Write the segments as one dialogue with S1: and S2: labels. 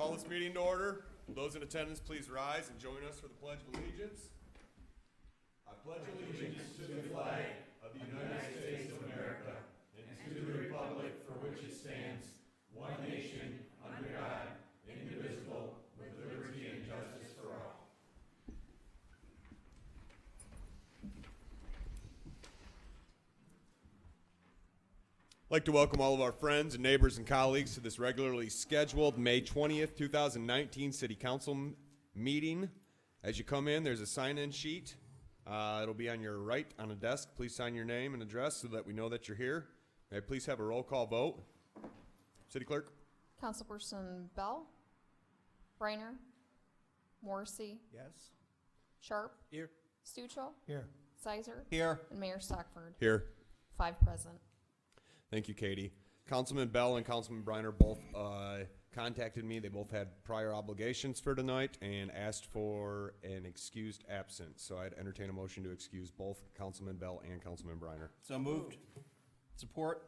S1: Call this meeting to order. Those in attendance, please rise and join us for the Pledge of Allegiance. I pledge allegiance to the flag of the United States of America and to the republic for which it stands, one nation, under God, indivisible, with liberty and justice for all. I'd like to welcome all of our friends and neighbors and colleagues to this regularly scheduled May 20th, 2019 City Council meeting. As you come in, there's a sign-in sheet. It'll be on your right on a desk. Please sign your name and address so that we know that you're here. May I please have a roll call vote? City Clerk?
S2: Councilperson Bell, Reiner, Morrissey,
S3: Yes.
S2: Sharp,
S3: Here.
S2: Stuchel,
S3: Here.
S2: Sizer,
S3: Here.
S2: and Mayor Stockford.
S1: Here.
S2: 5 present.
S1: Thank you, Katie. Councilman Bell and Councilman Briner both contacted me. They both had prior obligations for tonight and asked for an excused absence. So I'd entertain a motion to excuse both Councilman Bell and Councilman Briner.
S3: So moved. Support.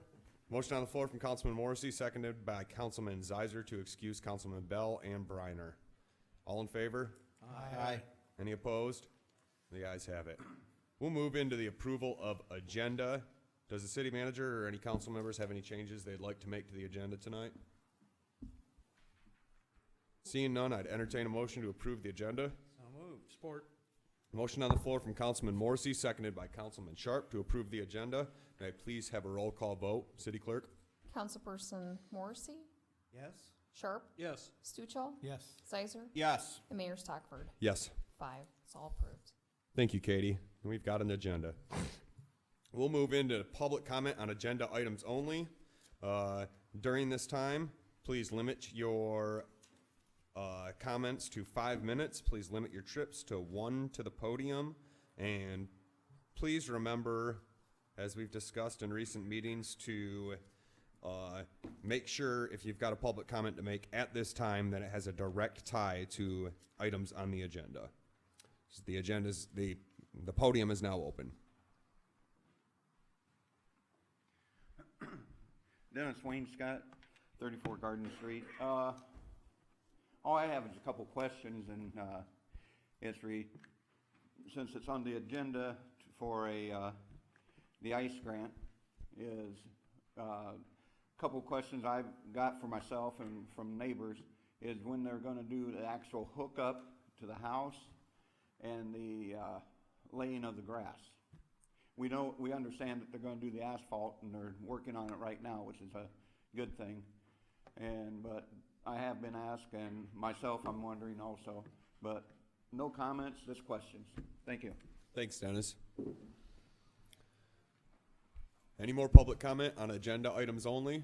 S1: Motion on the floor from Councilman Morrissey, seconded by Councilman Zizer to excuse Councilman Bell and Briner. All in favor?
S3: Aye.
S1: Any opposed? The ayes have it. We'll move into the approval of agenda. Does the city manager or any council members have any changes they'd like to make to the agenda tonight? Seeing none, I'd entertain a motion to approve the agenda.
S3: So moved. Support.
S1: Motion on the floor from Councilman Morrissey, seconded by Councilman Sharp to approve the agenda. May I please have a roll call vote? City Clerk?
S2: Councilperson Morrissey,
S3: Yes.
S2: Sharp,
S3: Yes.
S2: Stuchel,
S3: Yes.
S2: Sizer,
S3: Yes.
S2: and Mayor Stockford.
S1: Yes.
S2: 5. It's all approved.
S1: Thank you, Katie. We've got an agenda. We'll move into public comment on agenda items only. During this time, please limit your comments to 5 minutes. Please limit your trips to 1 to the podium. And please remember, as we've discussed in recent meetings, to make sure if you've got a public comment to make at this time that it has a direct tie to items on the agenda. So the podium is now open.
S4: Dennis Wayne Scott, 34 Garden Street. All I have is a couple questions, and since it's on the agenda for the ICE grant, is a couple questions I've got for myself and from neighbors is when they're going to do the actual hookup to the house and the laying of the grass. We understand that they're going to do the asphalt, and they're working on it right now, which is a good thing. But I have been asked, and myself, I'm wondering also. But no comments, just questions. Thank you.
S1: Thanks, Dennis. Any more public comment on agenda items only?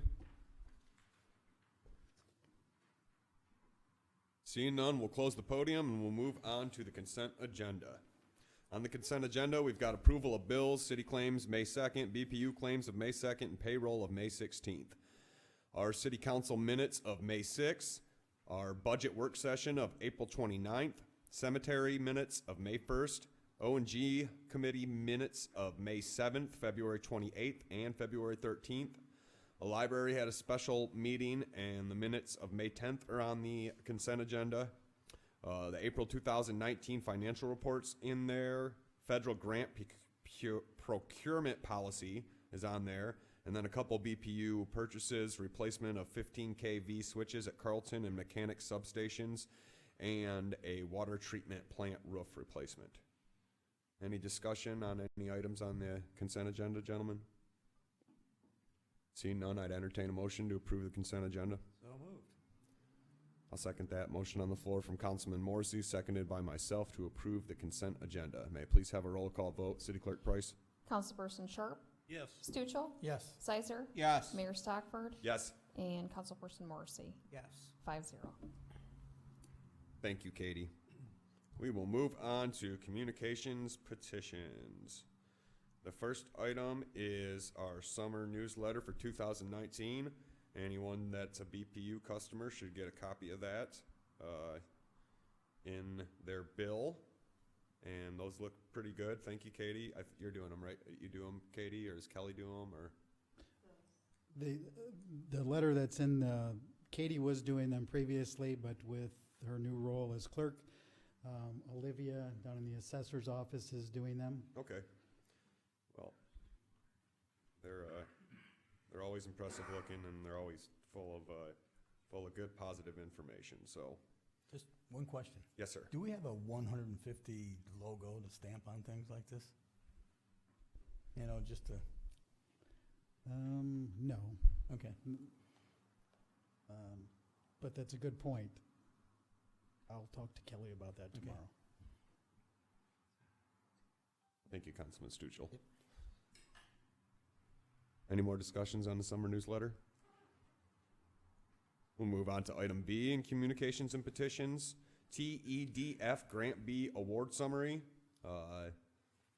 S1: Seeing none, we'll close the podium and we'll move on to the consent agenda. On the consent agenda, we've got approval of bills, city claims May 2nd, BPU claims of May 2nd, and payroll of May 16th. Our city council minutes of May 6th, our budget work session of April 29th, cemetery minutes of May 1st, O&G committee minutes of May 7th, February 28th, and February 13th. The library had a special meeting, and the minutes of May 10th are on the consent agenda. The April 2019 financial reports in there. Federal grant procurement policy is on there. And then a couple BPU purchases, replacement of 15 kV switches at Carlton and mechanic substations, and a water treatment plant roof replacement. Any discussion on any items on the consent agenda, gentlemen? Seeing none, I'd entertain a motion to approve the consent agenda.
S3: So moved.
S1: I'll second that. Motion on the floor from Councilman Morrissey, seconded by myself to approve the consent agenda. May I please have a roll call vote? City Clerk Price?
S2: Councilperson Sharp,
S3: Yes.
S2: Stuchel,
S3: Yes.
S2: Sizer,
S3: Yes.
S2: Mayor Stockford,
S1: Yes.
S2: and Councilperson Morrissey.
S3: Yes.
S2: 5-0.
S1: Thank you, Katie. We will move on to communications petitions. The first item is our summer newsletter for 2019. Anyone that's a BPU customer should get a copy of that in their bill. And those look pretty good. Thank you, Katie. You're doing them, right? You do them, Katie, or does Kelly do them? Or
S5: The letter that's in Katie was doing them previously, but with her new role as clerk, Olivia down in the assessor's office is doing them.
S1: Okay. Well, they're always impressive looking, and they're always full of good, positive information. So,
S6: Just one question.
S1: yes, sir.
S6: Do we have a 150 logo to stamp on things like this? You know, just to,
S5: No,
S6: okay.
S5: but that's a good point. I'll talk to Kelly about that tomorrow.
S1: Thank you, Councilman Stuchel. Any more discussions on the summer newsletter? We'll move on to item B in communications and petitions. TEDF Grant B Award Summary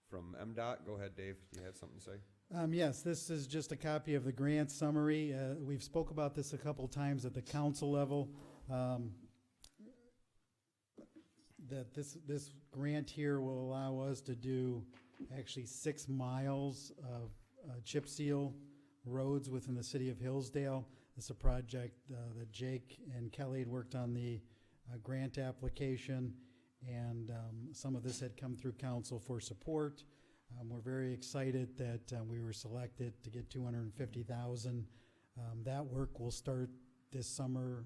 S1: from MDOT. Go ahead, Dave. Do you have something to say?
S5: Yes, this is just a copy of the grant summary. We've spoke about this a couple times at the council level. That this grant here will allow us to do actually 6 miles of chip seal roads within the city of Hillsdale. It's a project that Jake and Kelly had worked on the grant application, and some of this had come through council for support. We're very excited that we were selected to get $250,000. That work will start this summer,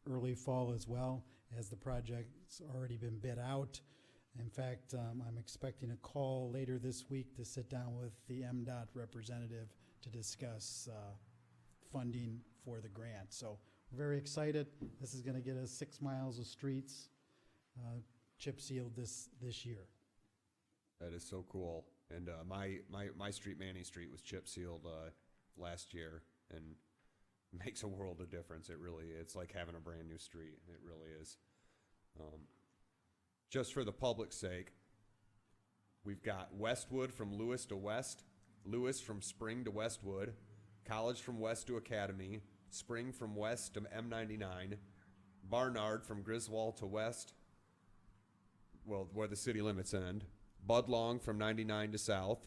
S5: early fall as well, as the project's already been bid out. In fact, I'm expecting a call later this week to sit down with the MDOT representative to discuss funding for the grant. So we're very excited. This is going to get us 6 miles of streets chip sealed this year.
S1: That is so cool. And my street, Manning Street, was chip sealed last year, and makes a world of difference. It's like having a brand new street. It really is. Just for the public's sake, we've got Westwood from Lewis to West, Lewis from Spring to Westwood, College from West to Academy, Spring from West to M99, Barnard from Griswold to West, well, where the city limits end, Budlong from 99 to South,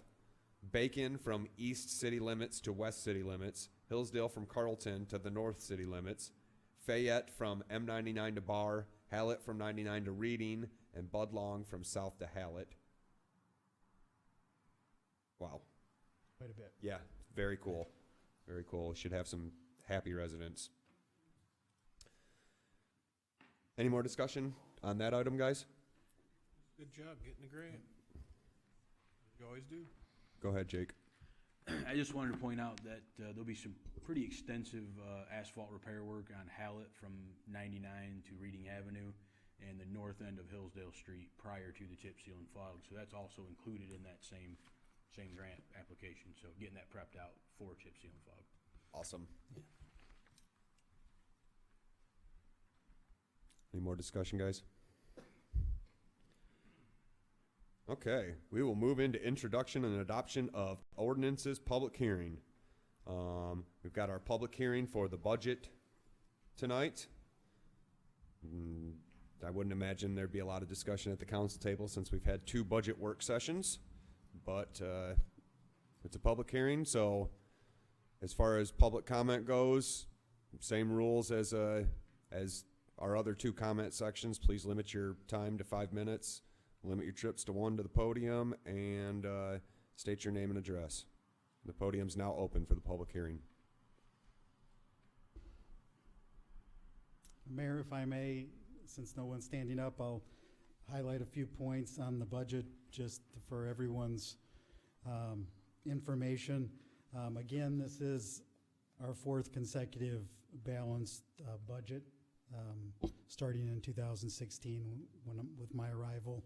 S1: Bacon from East city limits to West city limits, Hillsdale from Carlton to the North city limits, Fayette from M99 to Bar, Hallett from 99 to Reading, and Budlong from South to Hallett. Wow.
S5: Quite a bit.
S1: Yeah, very cool. Very cool. Should have some happy residents. Any more discussion on that item, guys?
S3: Good job getting the grant. You always do.
S1: Go ahead, Jake.
S7: I just wanted to point out that there'll be some pretty extensive asphalt repair work on Hallett from 99 to Reading Avenue and the north end of Hillsdale Street prior to the chip seal and fog. So that's also included in that same grant application. So getting that prepped out for chip seal and fog.
S1: Awesome. Any more discussion, guys? Okay, we will move into introduction and adoption of ordinances, public hearing. We've got our public hearing for the budget tonight. I wouldn't imagine there'd be a lot of discussion at the council table since we've had 2 budget work sessions, but it's a public hearing, so as far as public comment goes, same rules as our other 2 comment sections. Please limit your time to 5 minutes. Limit your trips to 1 to the podium, and state your name and address. The podium's now open for the public hearing.
S5: Mayor, if I may, since no one's standing up, I'll highlight a few points on the budget just for everyone's information. Again, this is our 4th consecutive balanced budget, starting in 2016 with my arrival.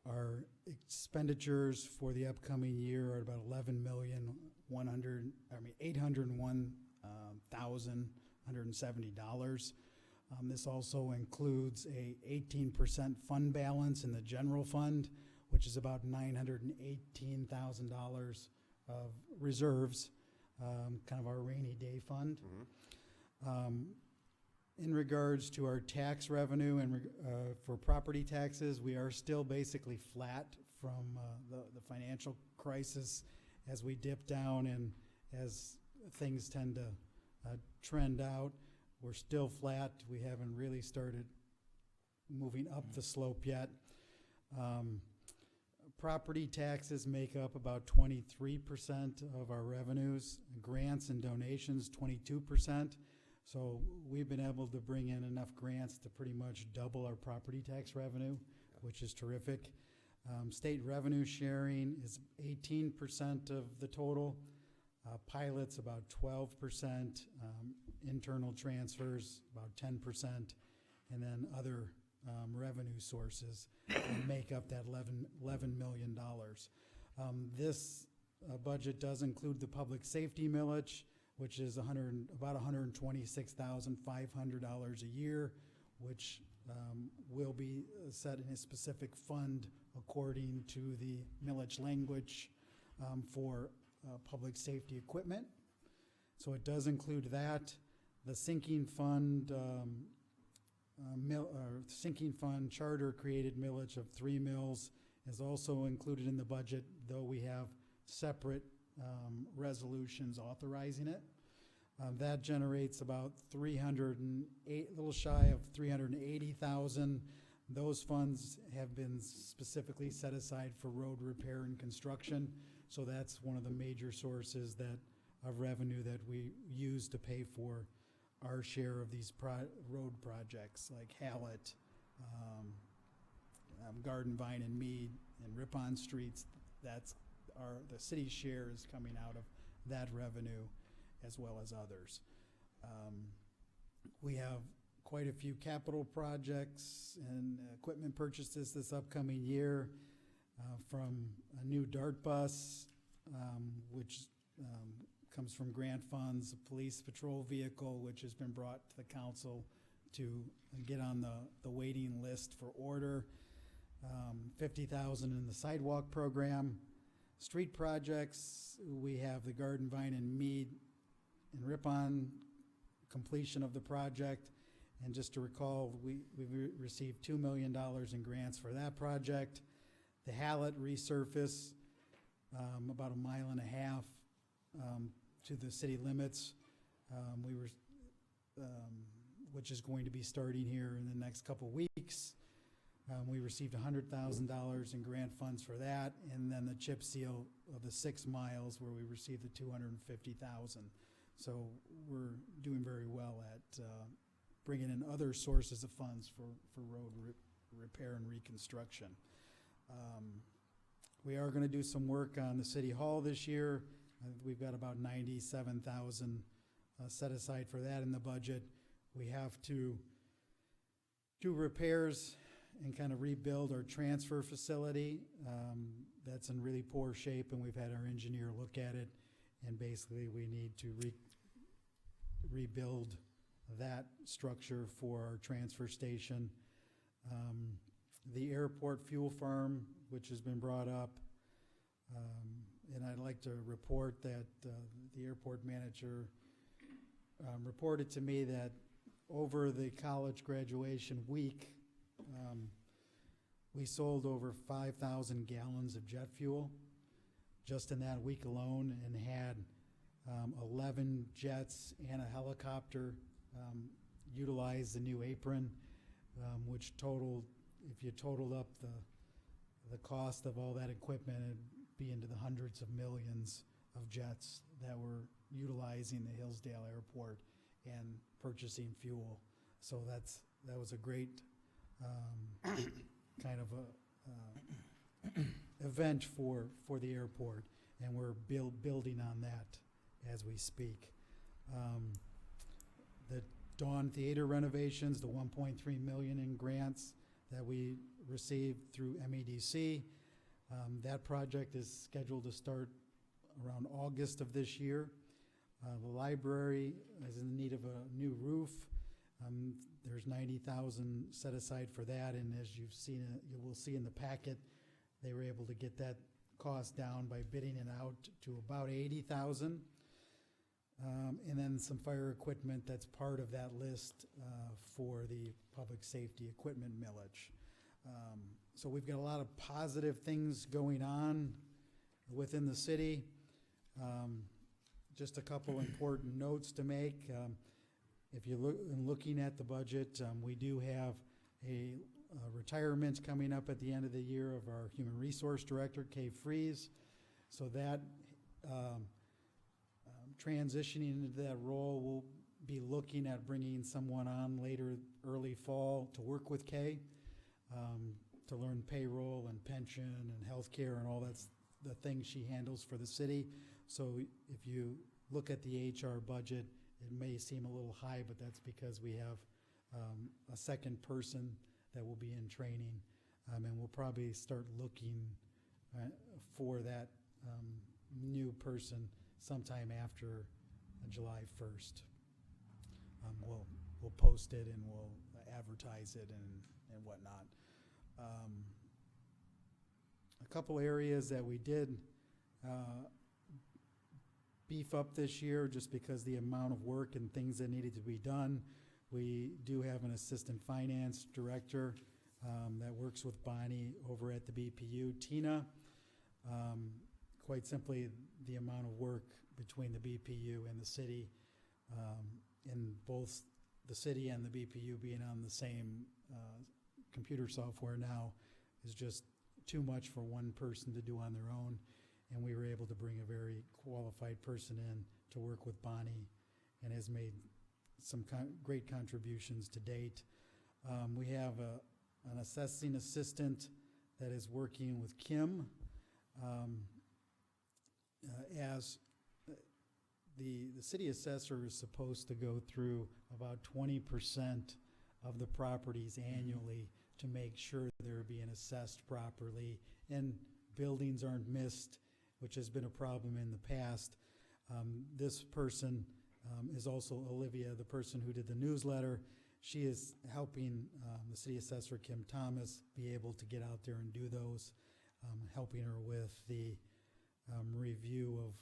S5: Our expenditures for the upcoming year are about $801,170. This also includes a 18% fund balance in the general fund, which is about $918,000 of reserves, kind of our rainy day fund. In regards to our tax revenue and for property taxes, we are still basically flat from the financial crisis as we dip down and as things tend to trend out. We're still flat. We haven't really started moving up the slope yet. Property taxes make up about 23% of our revenues, grants and donations 22%. So we've been able to bring in enough grants to pretty much double our property tax revenue, which is terrific. State revenue sharing is 18% of the total. Pilots about 12%, internal transfers about 10%, and then other revenue sources make up that $11 million. This budget does include the public safety millage, which is about $126,500 a year, which will be set in a specific fund according to the millage language for public safety equipment. So it does include that. The sinking fund charter created millage of 3 mills is also included in the budget, though we have separate resolutions authorizing it. That generates about a little shy of 380,000. Those funds have been specifically set aside for road repair and construction. So that's one of the major sources of revenue that we use to pay for our share of these road projects like Hallett, Garden Vine and Mead, and Ripon Streets. That's the city's share is coming out of that revenue as well as others. We have quite a few capital projects and equipment purchases this upcoming year, from a new DART bus, which comes from grant funds, a police patrol vehicle, which has been brought to the council to get on the waiting list for order, 50,000 in the sidewalk program. Street projects, we have the Garden Vine and Mead and Ripon completion of the project. And just to recall, we've received $2 million in grants for that project. The Hallett resurface, about 1.5 miles to the city limits, which is going to be starting here in the next couple weeks. We received $100,000 in grant funds for that, and then the chip seal of the 6 miles where we received the $250,000. So we're doing very well at bringing in other sources of funds for road repair and reconstruction. We are going to do some work on the city hall this year. We've got about $97,000 set aside for that in the budget. We have to do repairs and kind of rebuild our transfer facility. That's in really poor shape, and we've had our engineer look at it, and basically we need to rebuild that structure for our transfer station. The airport fuel farm, which has been brought up, and I'd like to report that the airport manager reported to me that over the college graduation week, we sold over 5,000 gallons of jet fuel just in that week alone, and had 11 jets and a helicopter utilize the new apron, which totaled, if you totaled up the cost of all that equipment, it'd be into the hundreds of millions of jets that were utilizing the Hillsdale Airport and purchasing fuel. So that was a great kind of a event for the airport, and we're building on that as we speak. The Dawn Theater renovations, the $1.3 million in grants that we received through MEDC, that project is scheduled to start around August of this year. The library is in need of a new roof. There's $90,000 set aside for that, and as you will see in the packet, they were able to get that cost down by bidding it out to about $80,000. And then some fire equipment that's part of that list for the public safety equipment millage. So we've got a lot of positive things going on within the city. Just a couple important notes to make. If you look, in looking at the budget, we do have a retirement coming up at the end of the year of our Human Resource Director, Kay Freeze. So that transitioning into that role, we'll be looking at bringing someone on later, early fall, to work with Kay, to learn payroll and pension and healthcare and all that's the things she handles for the city. So if you look at the HR budget, it may seem a little high, but that's because we have a second person that will be in training. And we'll probably start looking for that new person sometime after July 1st. We'll post it and we'll advertise it and whatnot. A couple areas that we did beef up this year just because the amount of work and things that needed to be done. We do have an assistant finance director that works with Bonnie over at the BPU, Tina. Quite simply, the amount of work between the BPU and the city, in both the city and the BPU being on the same computer software now, is just too much for one person to do on their own. And we were able to bring a very qualified person in to work with Bonnie and has made some great contributions to date. We have an assessing assistant that is working with Kim as the city assessor is supposed to go through about 20% of the properties annually to make sure they're being assessed properly and buildings aren't missed, which has been a problem in the past. This person is also Olivia, the person who did the newsletter. She is helping the city assessor, Kim Thomas, be able to get out there and do those, helping her with the review of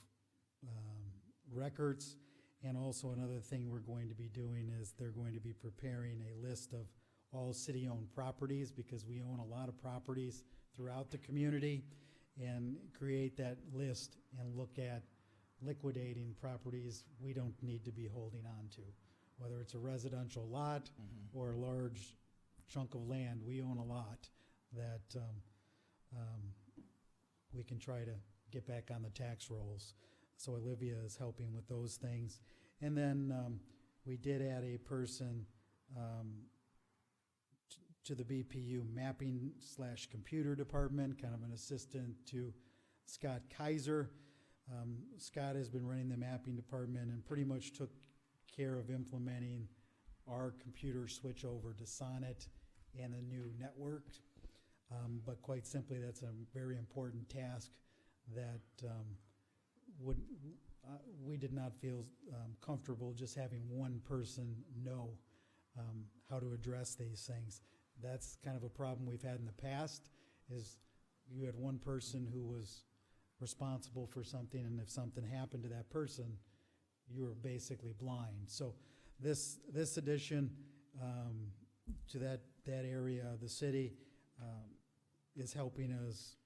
S5: records. And also another thing we're going to be doing is they're going to be preparing a list of all city-owned properties, because we own a lot of properties throughout the community, and create that list and look at liquidating properties we don't need to be holding on to. Whether it's a residential lot or a large chunk of land, we own a lot that we can try to get back on the tax rolls. So Olivia is helping with those things. And then we did add a person to the BPU mapping / computer department, kind of an assistant to Scott Kaiser. Scott has been running the mapping department and pretty much took care of implementing our computer switch over to Sonnet and the new network. But quite simply, that's a very important task that we did not feel comfortable just having one person know how to address these things. That's kind of a problem we've had in the past, is you had one person who was responsible for something, and if something happened to that person, you were basically blind. So this addition to that area of the city is helping us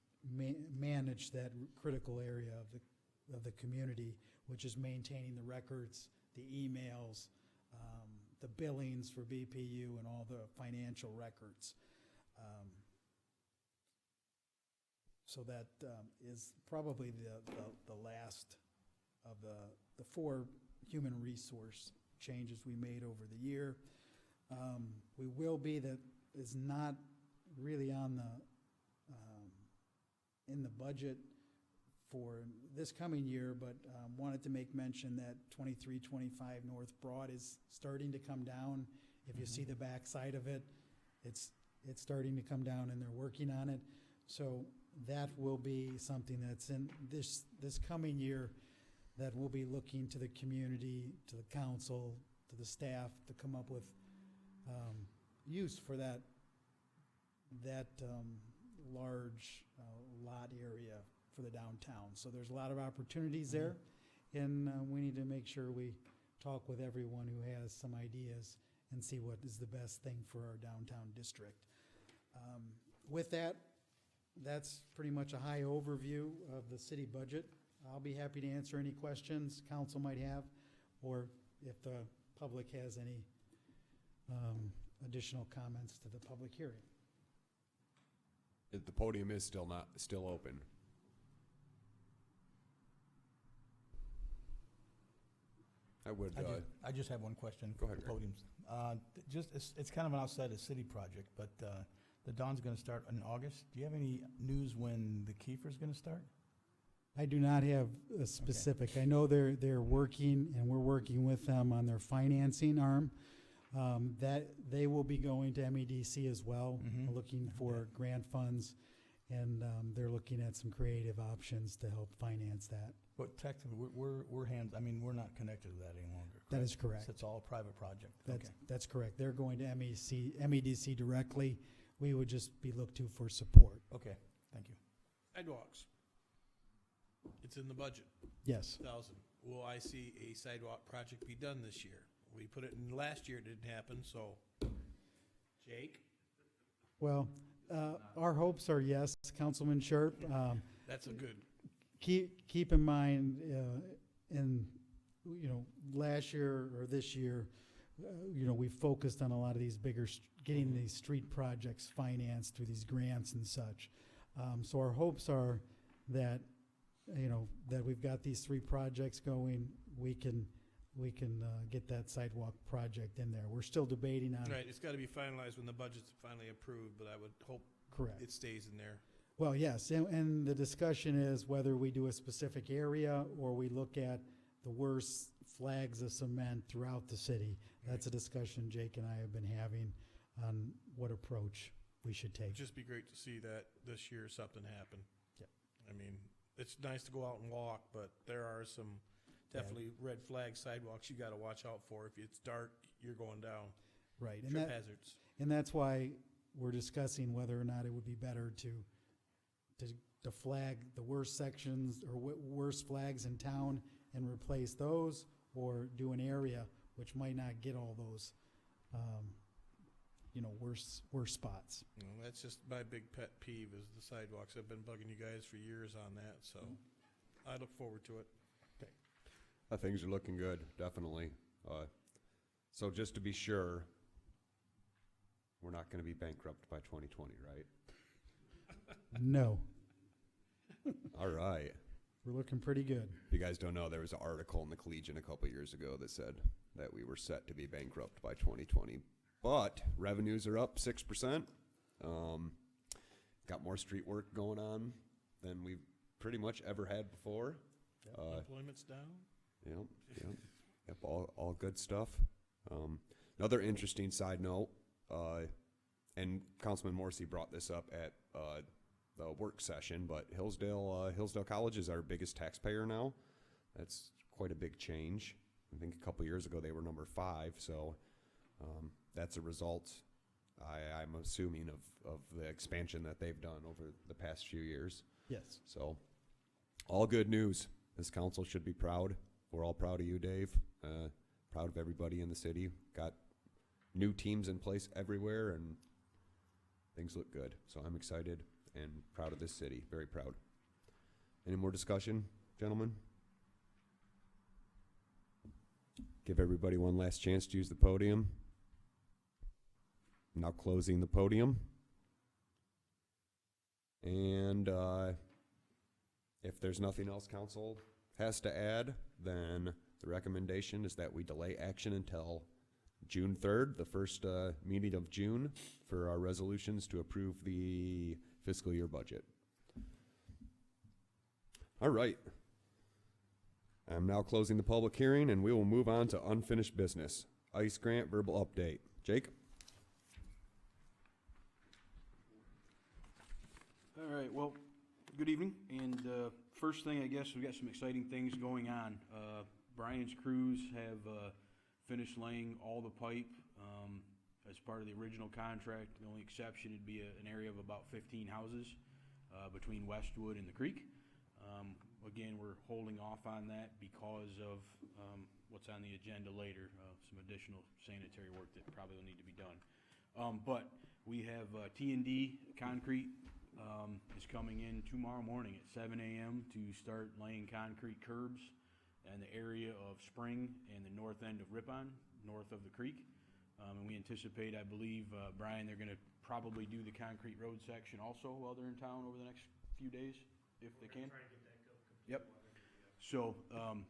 S5: manage that critical area of the community, which is maintaining the records, the emails, the billings for BPU, and all the financial records. So that is probably the last of the 4 human resource changes we made over the year. We will be, that is not really on in the budget for this coming year, but wanted to make mention that 2325 North Broad is starting to come down. If you see the back side of it, it's starting to come down, and they're working on it. So that will be something that's in this coming year, that we'll be looking to the community, to the council, to the staff to come up with use for that large lot area for the downtown. So there's a lot of opportunities there, and we need to make sure we talk with everyone who has some ideas and see what is the best thing for our downtown district. With that, that's pretty much a high overview of the city budget. I'll be happy to answer any questions council might have, or if the public has any additional comments to the public hearing.
S1: The podium is still open. I would,
S6: I just have one question.
S1: Go ahead,
S6: for
S1: Greg.
S6: podiums. It's kind of an outside the city project, but the Dawn's going to start in August. Do you have any news when the Kiefer's going to start?
S5: I do not have a specific. I know they're working, and we're working with them on their financing arm. That they will be going to MEDC as well,
S6: Mhm.
S5: looking for grant funds, and they're looking at some creative options to help finance that.
S6: But technically, we're not connected to that any longer.
S5: That is correct.
S6: So it's all a private project.
S5: That's correct. They're going to MEDC directly. We would just be looked to for support.
S6: Okay, thank you.
S3: Sidewalks. It's in the budget,
S5: Yes.
S3: 1,000. Will I see a sidewalk project be done this year? We put it in last year, it didn't happen, so. Jake?
S5: Well, our hopes are yes, Councilman Sharp.
S3: That's a good.
S5: Keep in mind, last year or this year, we focused on a lot of these bigger, getting these street projects financed through these grants and such. So our hopes are that, that we've got these 3 projects going, we can get that sidewalk project in there. We're still debating on.
S3: Right, it's gotta be finalized when the budget's finally approved, but I would hope
S5: Correct.
S3: it stays in there.
S5: Well, yes, and the discussion is whether we do a specific area or we look at the worst flags of cement throughout the city. That's a discussion Jake and I have been having on what approach we should take.
S3: It'd just be great to see that this year something happen.
S5: Yep.
S3: I mean, it's nice to go out and walk, but there are some definitely red flag sidewalks you gotta watch out for. If it's dark, you're going down.
S5: Right, and
S3: Trip hazards.
S5: that's why we're discussing whether or not it would be better to flag the worst sections or worst flags in town and replace those, or do an area which might not get all those, worst spots.
S3: That's just my big pet peeve is the sidewalks. I've been bugging you guys for years on that, so I look forward to it.
S1: Things are looking good, definitely. So just to be sure, we're not going to be bankrupt by 2020, right?
S5: No,
S1: All right.
S5: we're looking pretty good.
S1: If you guys don't know, there was an article in the Collegian a couple years ago that said that we were set to be bankrupt by 2020. But revenues are up 6%. Got more street work going on than we've pretty much ever had before.
S3: Employment's down?
S1: Yep, all good stuff. Another interesting side note, and Councilman Morrissey brought this up at the work session, but Hillsdale College is our biggest taxpayer now. That's quite a big change. I think a couple years ago they were number 5, so that's a result, I'm assuming, of the expansion that they've done over the past few years.
S5: Yes.
S1: So, all good news. This council should be proud. We're all proud of you, Dave. Proud of everybody in the city. Got new teams in place everywhere, and things look good. So I'm excited and proud of this city. Very proud. Any more discussion, gentlemen? Give everybody one last chance to use the podium. Now closing the podium. And if there's nothing else council has to add, then the recommendation is that we delay action until June 3rd, the first meeting of June, for our resolutions to approve the fiscal year budget. All right. I'm now closing the public hearing, and we will move on to unfinished business. ICE grant verbal update. Jake?
S7: All right, well, good evening, and first thing, I guess, we've got some exciting things going on. Brian's crews have finished laying all the pipe as part of the original contract. The only exception would be an area of about 15 houses between Westwood and the creek. Again, we're holding off on that because of what's on the agenda later, some additional sanitary work that probably will need to be done. But we have T&D concrete is coming in tomorrow morning at 7 a.m. to start laying concrete curbs in the area of Spring and the north end of Ripon, north of the creek. And we anticipate, I believe, Brian, they're going to probably do the concrete road section also while they're in town over the next few days, if they can. Yep. So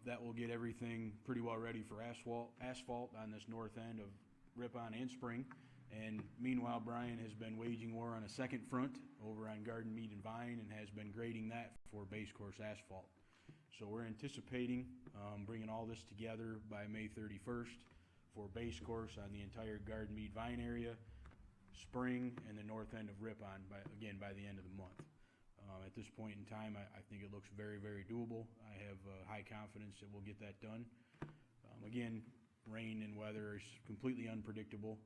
S7: that will get everything pretty well ready for asphalt on this north end of Ripon and Spring. And meanwhile, Brian has been waging war on a second front over on Garden Mead and Vine and has been grading that for base course asphalt. So we're anticipating bringing all this together by May 31st for base course on the entire Garden Mead Vine area, Spring, and the north end of Ripon by the end of the month. At this point in time, I think it looks very, very doable. I have high confidence that we'll get that done. Again, rain and weather is completely unpredictable.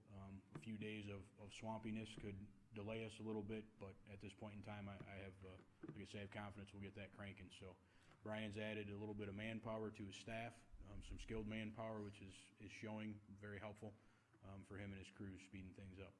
S7: A few days of swampiness could delay us a little bit, but at this point in time, I have, like I say, I have confidence we'll get that cranking. So Brian's added a little bit of manpower to his staff, some skilled manpower, which is showing very helpful for him and his crew speeding things up.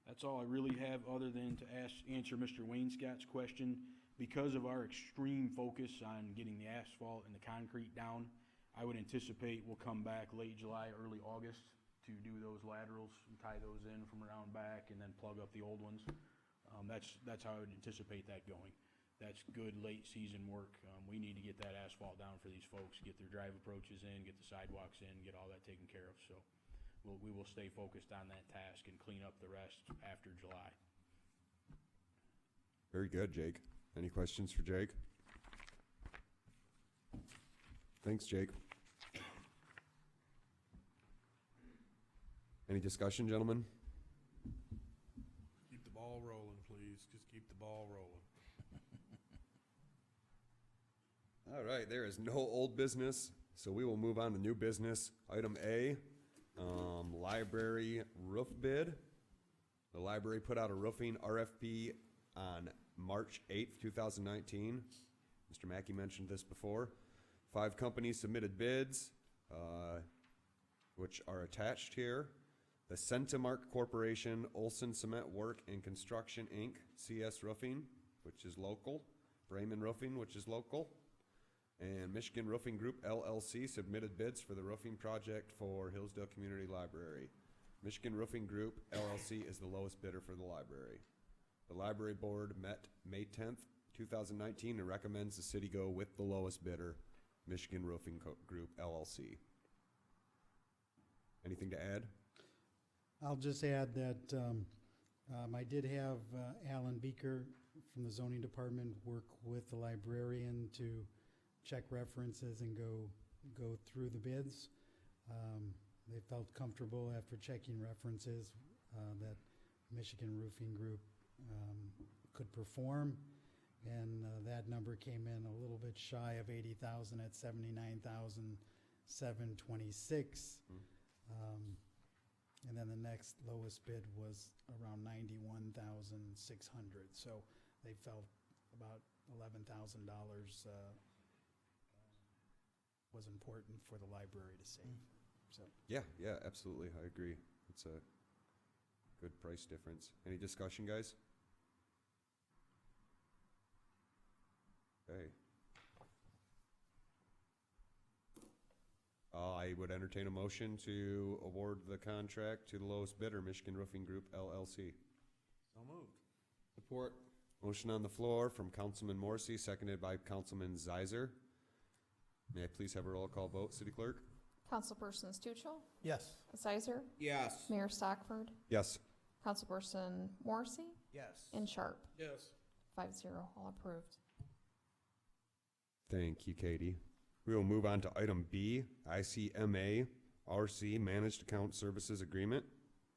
S7: That's all I really have other than to answer Mr. Wainscott's question. Because of our extreme focus on getting the asphalt and the concrete down, I would anticipate we'll come back late July, early August to do those laterals and tie those in from around back and then plug up the old ones. That's how I would anticipate that going. That's good late season work. We need to get that asphalt down for these folks, get their drive approaches in, get the sidewalks in, get all that taken care of. So we will stay focused on that task and clean up the rest after July.
S1: Very good, Jake. Any questions for Jake? Thanks, Jake. Any discussion, gentlemen?
S3: Keep the ball rolling, please. Just keep the ball rolling.
S1: All right, there is no old business, so we will move on to new business. Item A, library roof bid. The library put out a roofing RFP on March 8th, 2019. Mr. Mackey mentioned this before. 5 companies submitted bids, which are attached here. The Centimark Corporation, Olson Cement Work and Construction, Inc., CS Roofing, which is local, Brayman Roofing, which is local, and Michigan Roofing Group, LLC, submitted bids for the roofing project for Hillsdale Community Library. Michigan Roofing Group, LLC, is the lowest bidder for the library. The library board met May 10th, 2019, and recommends the city go with the lowest bidder, Michigan Roofing Group, LLC. Anything to add?
S5: I'll just add that I did have Alan Beaker from the zoning department work with the librarian to check references and go through the bids. They felt comfortable after checking references that Michigan Roofing Group could perform, and that number came in a little bit shy of 80,000 at 79,726. And then the next lowest bid was around 91,600. So they felt about $11,000 was important for the library to save. So
S1: Yeah, absolutely. I agree. It's a good price difference. Any discussion, guys? Okay. I would entertain a motion to award the contract to the lowest bidder, Michigan Roofing Group, LLC.
S3: So moved.
S1: Support. Motion on the floor from Councilman Morrissey, seconded by Councilman Zeiser. May I please have a roll call vote, City Clerk?
S2: Councilperson Stuchel,
S6: Yes.
S2: Sizer,
S4: Yes.
S2: Mayor Stockford,
S1: Yes.
S2: Councilperson Morrissey,
S6: Yes.
S2: and Sharp.
S3: Yes.
S2: 5-0, all approved.
S1: Thank you, Katie. We will move on to item B, ICMA RC Managed Account Services Agreement.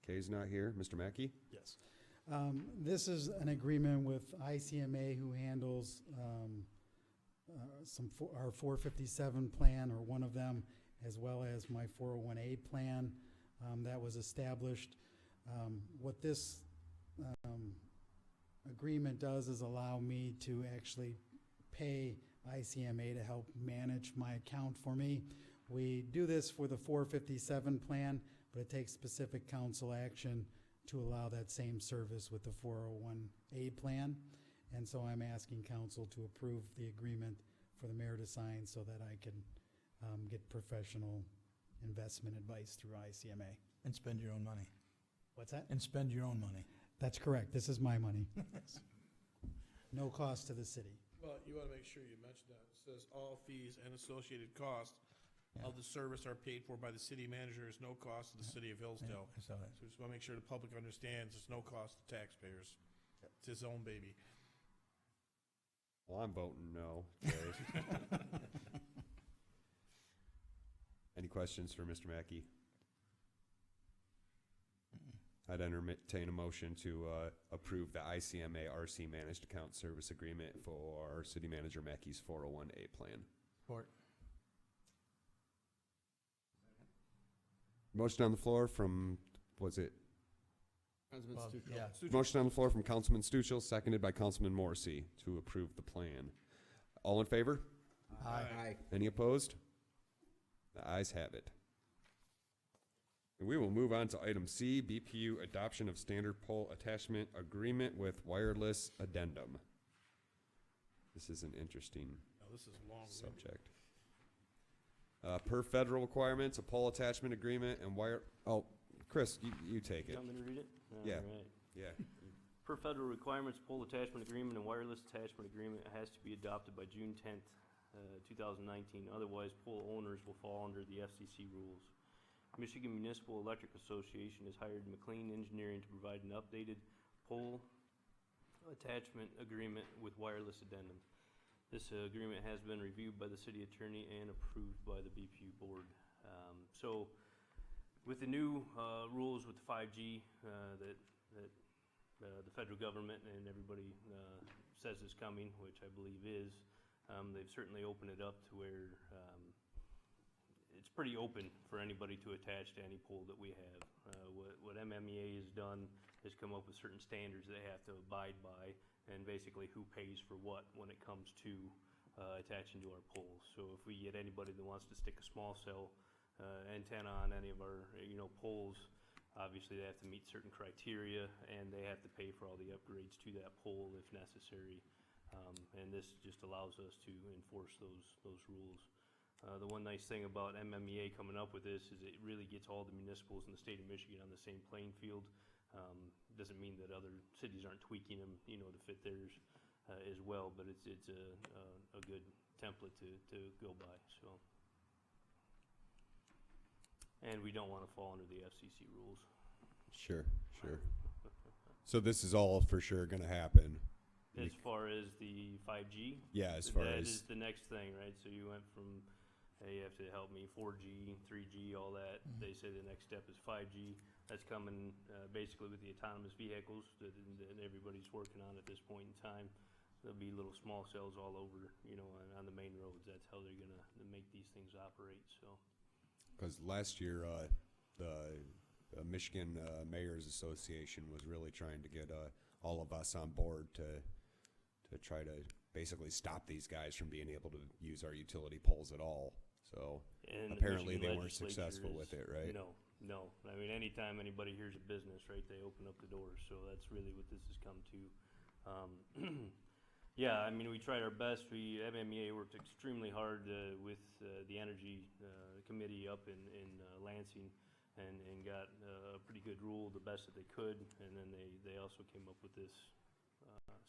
S1: Kay's not here. Mr. Mackey?
S5: yes. This is an agreement with ICMA, who handles our 457 plan, or one of them, as well as my 401A plan that was established. What this agreement does is allow me to actually pay ICMA to help manage my account for me. We do this for the 457 plan, but it takes specific council action to allow that same service with the 401A plan. And so I'm asking council to approve the agreement for the mayor to sign so that I can get professional investment advice through ICMA.
S6: And spend your own money.
S5: What's that?
S6: And spend your own money.
S5: That's correct. This is my money. No cost to the city.
S3: Well, you want to make sure you mention that. It says all fees and associated costs of the service are paid for by the city manager. Is no cost to the city of Hillsdale.
S6: I saw that.
S3: So just want to make sure the public understands it's no cost to taxpayers. It's his own baby.
S1: Well, I'm voting no. Jay. Any questions for Mr. Mackey? I'd entertain a motion to approve the ICMA RC Managed Account Service Agreement for City Manager Mackey's 401A plan.
S6: Support.
S1: Motion on the floor from, was it?
S6: Well, yeah.
S1: Motion on the floor from Councilman Stuchel, seconded by Councilman Morrissey to approve the plan. All in favor?
S6: Aye.
S1: Any opposed? The ayes have it. And we will move on to item C, BPU Adoption of Standard Pole Attachment Agreement with Wireless Addendum. This is an interesting
S3: Now, this is long.
S1: subject. Per federal requirements, a pole attachment agreement and Chris, you take it.
S8: Want me to read it?
S1: Yeah.
S8: All right.
S1: Yeah.
S8: Per federal requirements, pole attachment agreement and wireless attachment agreement has to be adopted by June 10th, 2019. Otherwise, pole owners will fall under the FCC rules. Michigan Municipal Electric Association has hired McLean Engineering to provide an updated pole attachment agreement with wireless addendum. This agreement has been reviewed by the city attorney and approved by the BPU board. So with the new rules with the 5G that the federal government and everybody says is coming, which I believe is, they've certainly opened it up to where it's pretty open for anybody to attach to any pole that we have. What MMEA has done is come up with certain standards they have to abide by, and basically who pays for what when it comes to attaching to our poles. So if we get anybody that wants to stick a small cell antenna on any of our poles, obviously they have to meet certain criteria, and they have to pay for all the upgrades to that pole if necessary. And this just allows us to enforce those rules. The one nice thing about MMEA coming up with this is it really gets all the municipals in the state of Michigan on the same playing field. Doesn't mean that other cities aren't tweaking them, to fit theirs as well, but it's a good template to go by. So, and we don't want to fall under the FCC rules.
S1: Sure. So this is all for sure going to happen.
S8: As far as the 5G,
S1: Yeah, as far
S8: that
S1: as
S8: is the next thing, right? So you went from, hey, you have to help me, 4G, 3G, all that. They say the next step is 5G. That's coming basically with the autonomous vehicles that everybody's working on at this point in time. There'll be little small cells all over, on the main roads. That's how they're gonna make these things operate. So,
S1: because last year the Michigan Mayors Association was really trying to get all of us on board to try to basically stop these guys from being able to use our utility poles at all. So
S8: and the
S1: apparently
S8: Michigan
S1: they weren't
S8: legislature
S1: successful with it, right?
S8: No. I mean, anytime anybody hears a business, right, they open up the doors. So that's really what this has come to. Yeah, I mean, we tried our best. MMEA worked extremely hard with the Energy Committee up in Lansing and got a pretty good rule, the best that they could. And then they also came up with this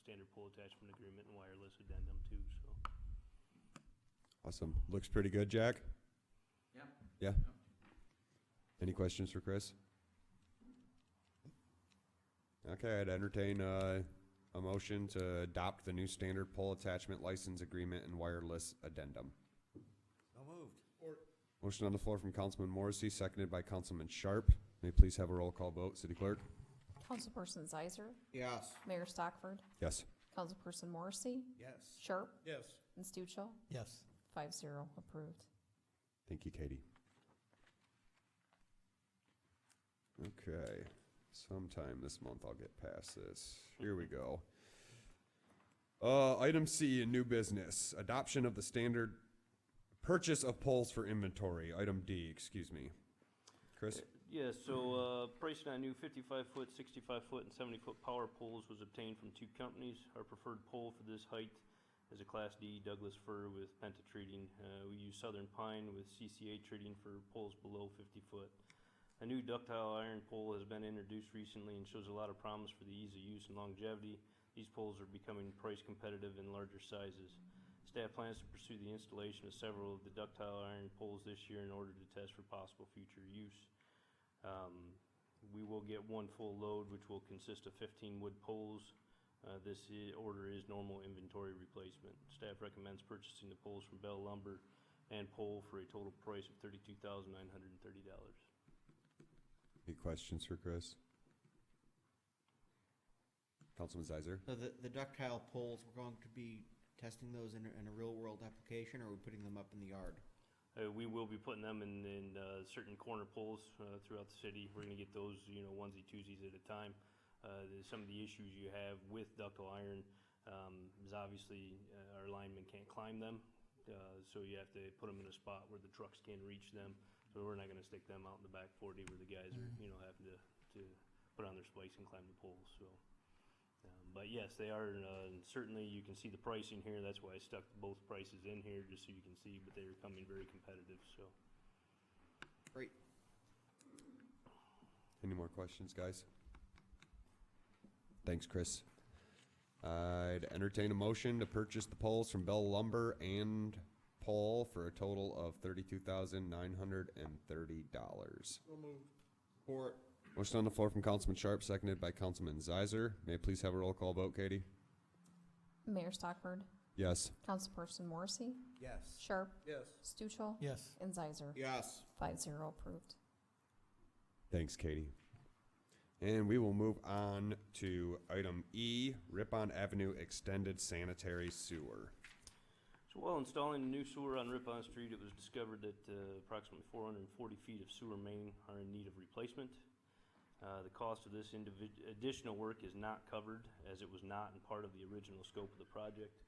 S8: standard pole attachment agreement and wireless addendum too. So
S1: Awesome. Looks pretty good, Jack?
S9: Yeah.
S1: Yeah? Any questions for Chris? Okay, I'd entertain a motion to adopt the new standard pole attachment license agreement and wireless addendum.
S9: So moved.
S1: Motion on the floor from Councilman Morrissey, seconded by Councilman Sharp. May we please have a roll call vote, City Clerk?
S2: Councilperson Zeiser,
S9: Yes.
S2: Mayor Stockford,
S1: Yes.
S2: Councilperson Morrissey,
S9: Yes.
S2: Sharp,
S3: Yes.
S2: and Stuchel.
S6: Yes.
S2: 5-0 approved.
S1: Thank you, Katie. Okay, sometime this month I'll get past this. Here we go. Item C in new business, adoption of the standard purchase of poles for inventory. Item D, excuse me. Chris?
S8: Yeah, so pricing on new 55-foot, 65-foot, and 70-foot power poles was obtained from two companies. Our preferred pole for this height is a Class D Douglas fir with penta treating. We use southern pine with CCA treating for poles below 50 foot. A new ductile iron pole has been introduced recently and shows a lot of promise for the ease of use and longevity. These poles are becoming price competitive in larger sizes. Staff plans to pursue the installation of several of the ductile iron poles this year in order to test for possible future use. We will get one full load, which will consist of 15 wood poles. This order is normal inventory replacement. Staff recommends purchasing the poles from Bell Lumber and Pole for a total price of $32,930.
S1: Any questions for Chris? Councilman Zeiser?
S10: So the ductile poles, we're going to be testing those in a real-world application, or are we putting them up in the yard?
S8: We will be putting them in certain corner poles throughout the city. We're going to get those, onesie twosies at a time. Some of the issues you have with ductile iron is obviously our linemen can't climb them, so you have to put them in a spot where the trucks can reach them. So we're not going to stick them out in the back 40 where the guys are, having to put on their spikes and climb the poles. So. But yes, they are, certainly you can see the pricing here. That's why I stuck both prices in here, just so you can see, but they are coming very competitive, so.
S10: Great.
S1: Any more questions, guys? Thanks, Chris. I'd entertain a motion to purchase the poles from Bell Lumber and Pole for a total of $32,930.
S3: So moved.
S10: Support.
S1: Motion on the floor from Councilman Sharp, seconded by Councilman Zeiser. May I please have a roll call vote, Katie?
S2: Mayor Stockford,
S1: Yes.
S2: Councilperson Morrissey,
S9: Yes.
S2: Sharp,
S3: Yes.
S2: Stuchel,
S6: Yes.
S2: and Zeiser.
S10: Yes.
S2: 5-0 approved.
S1: Thanks, Katie. And we will move on to item E, Ripon Avenue Extended Sanitary Sewer.
S8: So while installing a new sewer on Ripon Street, it was discovered that approximately 440 feet of sewer main are in need of replacement. The cost of this additional work is not covered, as it was not in part of the original scope of the project.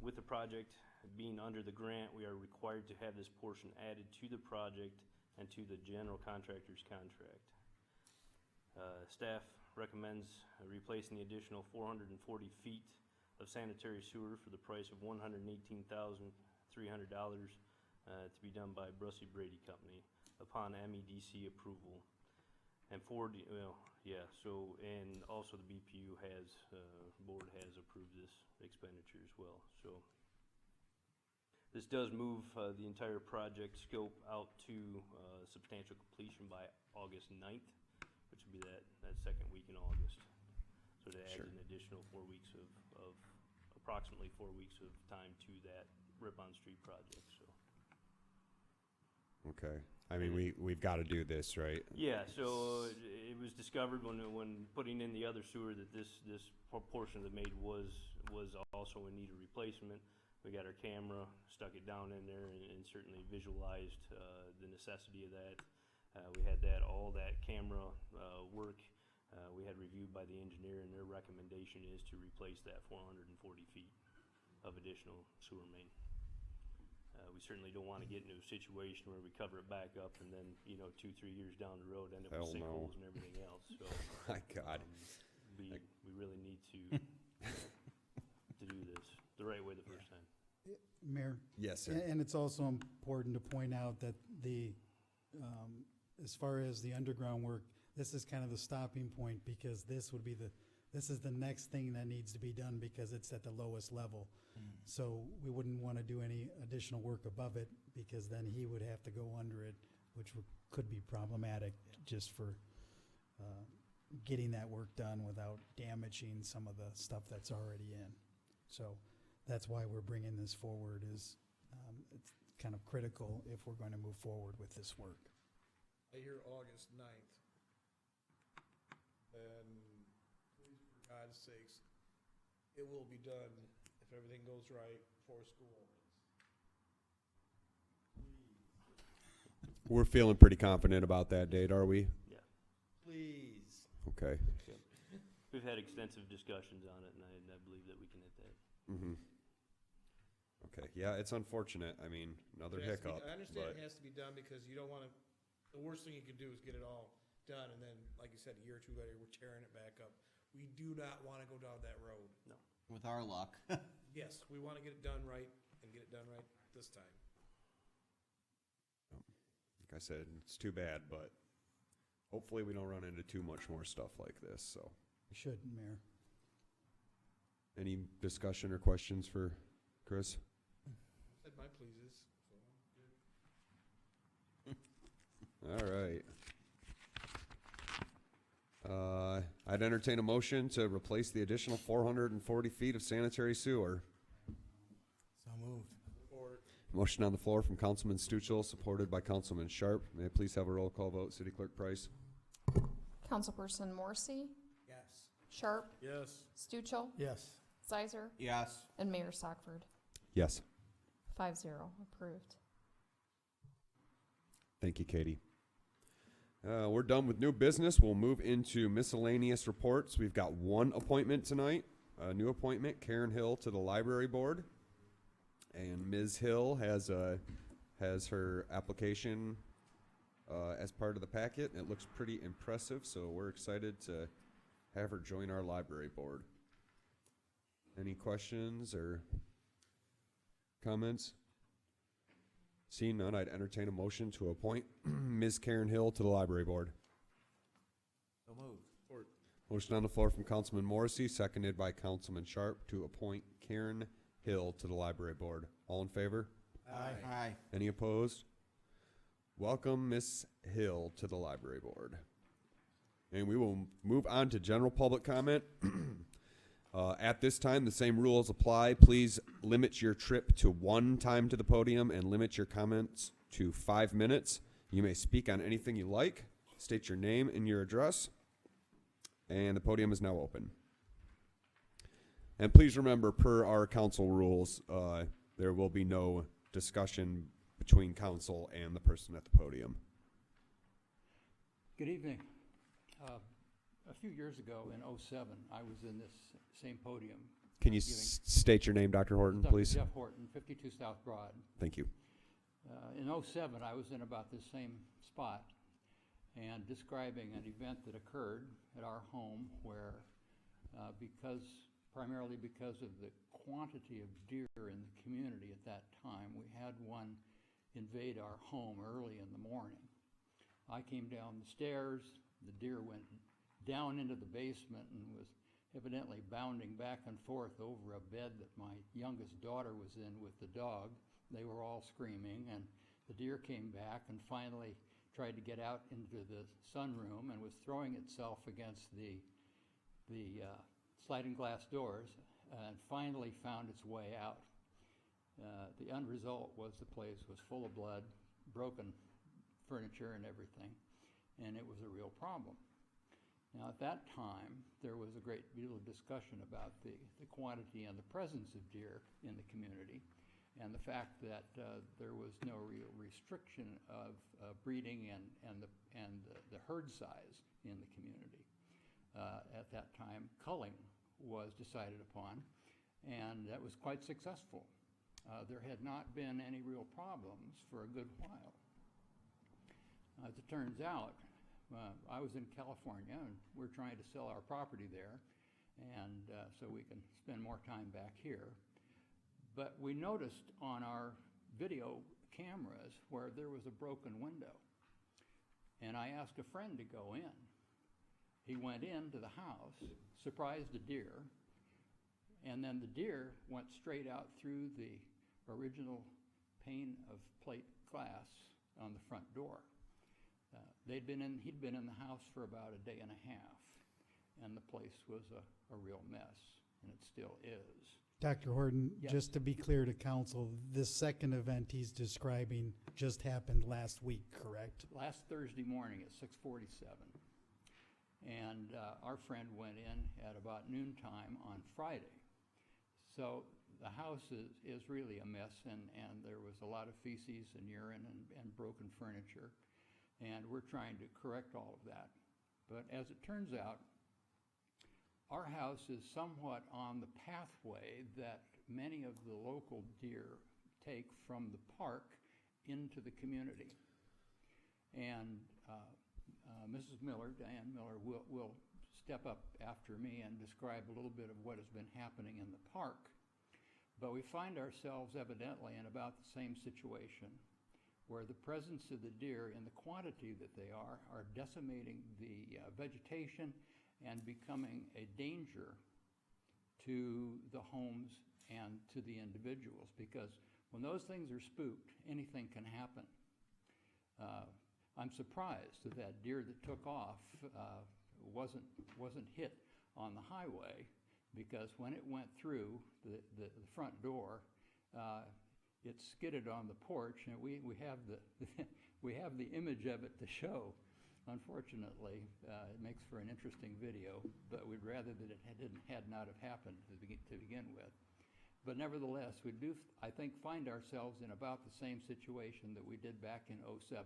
S8: With the project being under the grant, we are required to have this portion added to the project and to the general contractor's contract. Staff recommends replacing the additional 440 feet of sanitary sewer for the price of $118,300 to be done by Brussy Brady Company upon MEDC approval. And and also the BPU board has approved this expenditure as well. So this does move the entire project scope out to substantial completion by August 9th, which would be that second week in August. So it adds an additional 4 weeks of approximately 4 weeks of time to that Ripon Street project. So.
S1: Okay. I mean, we've got to do this, right?
S8: Yeah, so it was discovered when putting in the other sewer that this portion of the main was also in need of replacement. We got our camera, stuck it down in there, and certainly visualized the necessity of that. We had all that camera work we had reviewed by the engineer, and their recommendation is to replace that 440 feet of additional sewer main. We certainly don't want to get into a situation where we cover it back up and then, 2-3 years down the road end up with sinkholes and everything else. So,
S1: My God.
S8: We really need to do this the right way the first time.
S5: Mayor?
S1: Yes, sir.
S5: And it's also important to point out that as far as the underground work, this is kind of the stopping point, because this is the next thing that needs to be done, because it's at the lowest level. So we wouldn't want to do any additional work above it, because then he would have to go under it, which could be problematic just for getting that work done without damaging some of the stuff that's already in. So that's why we're bringing this forward, is it's kind of critical if we're going to move forward with this work.
S3: I hear August 9th. And please, for God's sakes, it will be done if everything goes right before school opens.
S1: We're feeling pretty confident about that date, are we?
S8: Yeah.
S10: Please.
S1: Okay.
S8: We've had extensive discussions on it, and I believe that we can hit that.
S1: Mm-hmm. Okay. Yeah, it's unfortunate. I mean, another hiccup.
S3: I understand
S1: but
S3: it has to be done because you don't want to The worst thing you could do is get it all done, and then, like you said, a year or two later, we're tearing it back up. We do not want to go down that road.
S10: With our luck.
S3: Yes, we want to get it done right and get it done right this time.
S1: Like I said, it's too bad, but hopefully we don't run into too much more stuff like this, so.
S5: We shouldn't, Mayor.
S1: Any discussion or questions for Chris?
S3: Said my pleases, so I'm good.
S1: All right. I'd entertain a motion to replace the additional 440 feet of sanitary sewer.
S6: So moved.
S3: Or
S1: Motion on the floor from Councilman Stuchel, supported by Councilman Sharp. May I please have a roll call vote, City Clerk Price?
S2: Councilperson Morrissey,
S3: yes.
S2: Sharp,
S3: Yes.
S2: Stuchel,
S6: Yes.
S2: Sizer,
S10: Yes.
S2: and Mayor Stockford.
S1: Yes.
S2: 5-0, approved.
S1: Thank you, Katie. We're done with new business. We'll move into miscellaneous reports. We've got one appointment tonight, a new appointment, Karen Hill to the library board. And Ms. Hill has her application as part of the packet. It looks pretty impressive, so we're excited to have her join our library board. Any questions or comments? Seeing none, I'd entertain a motion to appoint Ms. Karen Hill to the library board.
S9: So moved.
S3: Or
S1: Motion on the floor from Councilman Morrissey, seconded by Councilman Sharp, to appoint Karen Hill to the library board. All in favor?
S10: Aye.
S1: Any opposed? Welcome Ms. Hill to the library board. And we will move on to general public comment. At this time, the same rules apply. Please limit your trip to one time to the podium and limit your comments to 5 minutes. You may speak on anything you like. State your name and your address. And the podium is now open. And please remember, per our council rules, there will be no discussion between council and the person at the podium.
S11: Good evening. A few years ago in '07, I was in this same podium.
S1: Can you state your name, Dr. Horton,
S11: Dr.
S1: please?
S11: Jeff Horton, 52 South Broad.
S1: Thank you.
S11: In '07, I was in about this same spot and describing an event that occurred at our home where, primarily because of the quantity of deer in the community at that time, we had one invade our home early in the morning. I came down the stairs, the deer went down into the basement and was evidently bounding back and forth over a bed that my youngest daughter was in with the dog. They were all screaming, and the deer came back and finally tried to get out into the sunroom and was throwing itself against the sliding glass doors and finally found its way out. The end result was the place was full of blood, broken furniture and everything, and it was a real problem. Now, at that time, there was a great deal of discussion about the quantity and the presence of deer in the community, and the fact that there was no real restriction of breeding and the herd size in the community. At that time, culling was decided upon, and that was quite successful. There had not been any real problems for a good while. As it turns out, I was in California, and we're trying to sell our property there, and so we can spend more time back here. But we noticed on our video cameras where there was a broken window, and I asked a friend to go in. He went into the house, surprised a deer, and then the deer went straight out through the original pane of plate glass on the front door. He'd been in the house for about a day and a half, and the place was a real mess, and it still is.
S5: Dr. Horton,
S11: Yes.
S5: just to be clear to council, this second event he's describing just happened last week, correct?
S11: Last Thursday morning at 6:47, and our friend went in at about noontime on Friday. So the house is really a mess, and there was a lot of feces and urine and broken furniture. And we're trying to correct all of that. But as it turns out, our house is somewhat on the pathway that many of the local deer take from the park into the community. And Mrs. Miller, Diane Miller, will step up after me and describe a little bit of what has been happening in the park. But we find ourselves evidently in about the same situation, where the presence of the deer in the quantity that they are decimating the vegetation and becoming a danger to the homes and to the individuals, because when those things are spooked, anything can happen. I'm surprised that that deer that took off wasn't hit on the highway, because when it went through the front door, it skidded on the porch, and we have the we have the image of it to show. Unfortunately, it makes for an interesting video, but we'd rather that it had not have happened to begin with. But nevertheless, we do, I think, find ourselves in about the same situation that we did back in '07,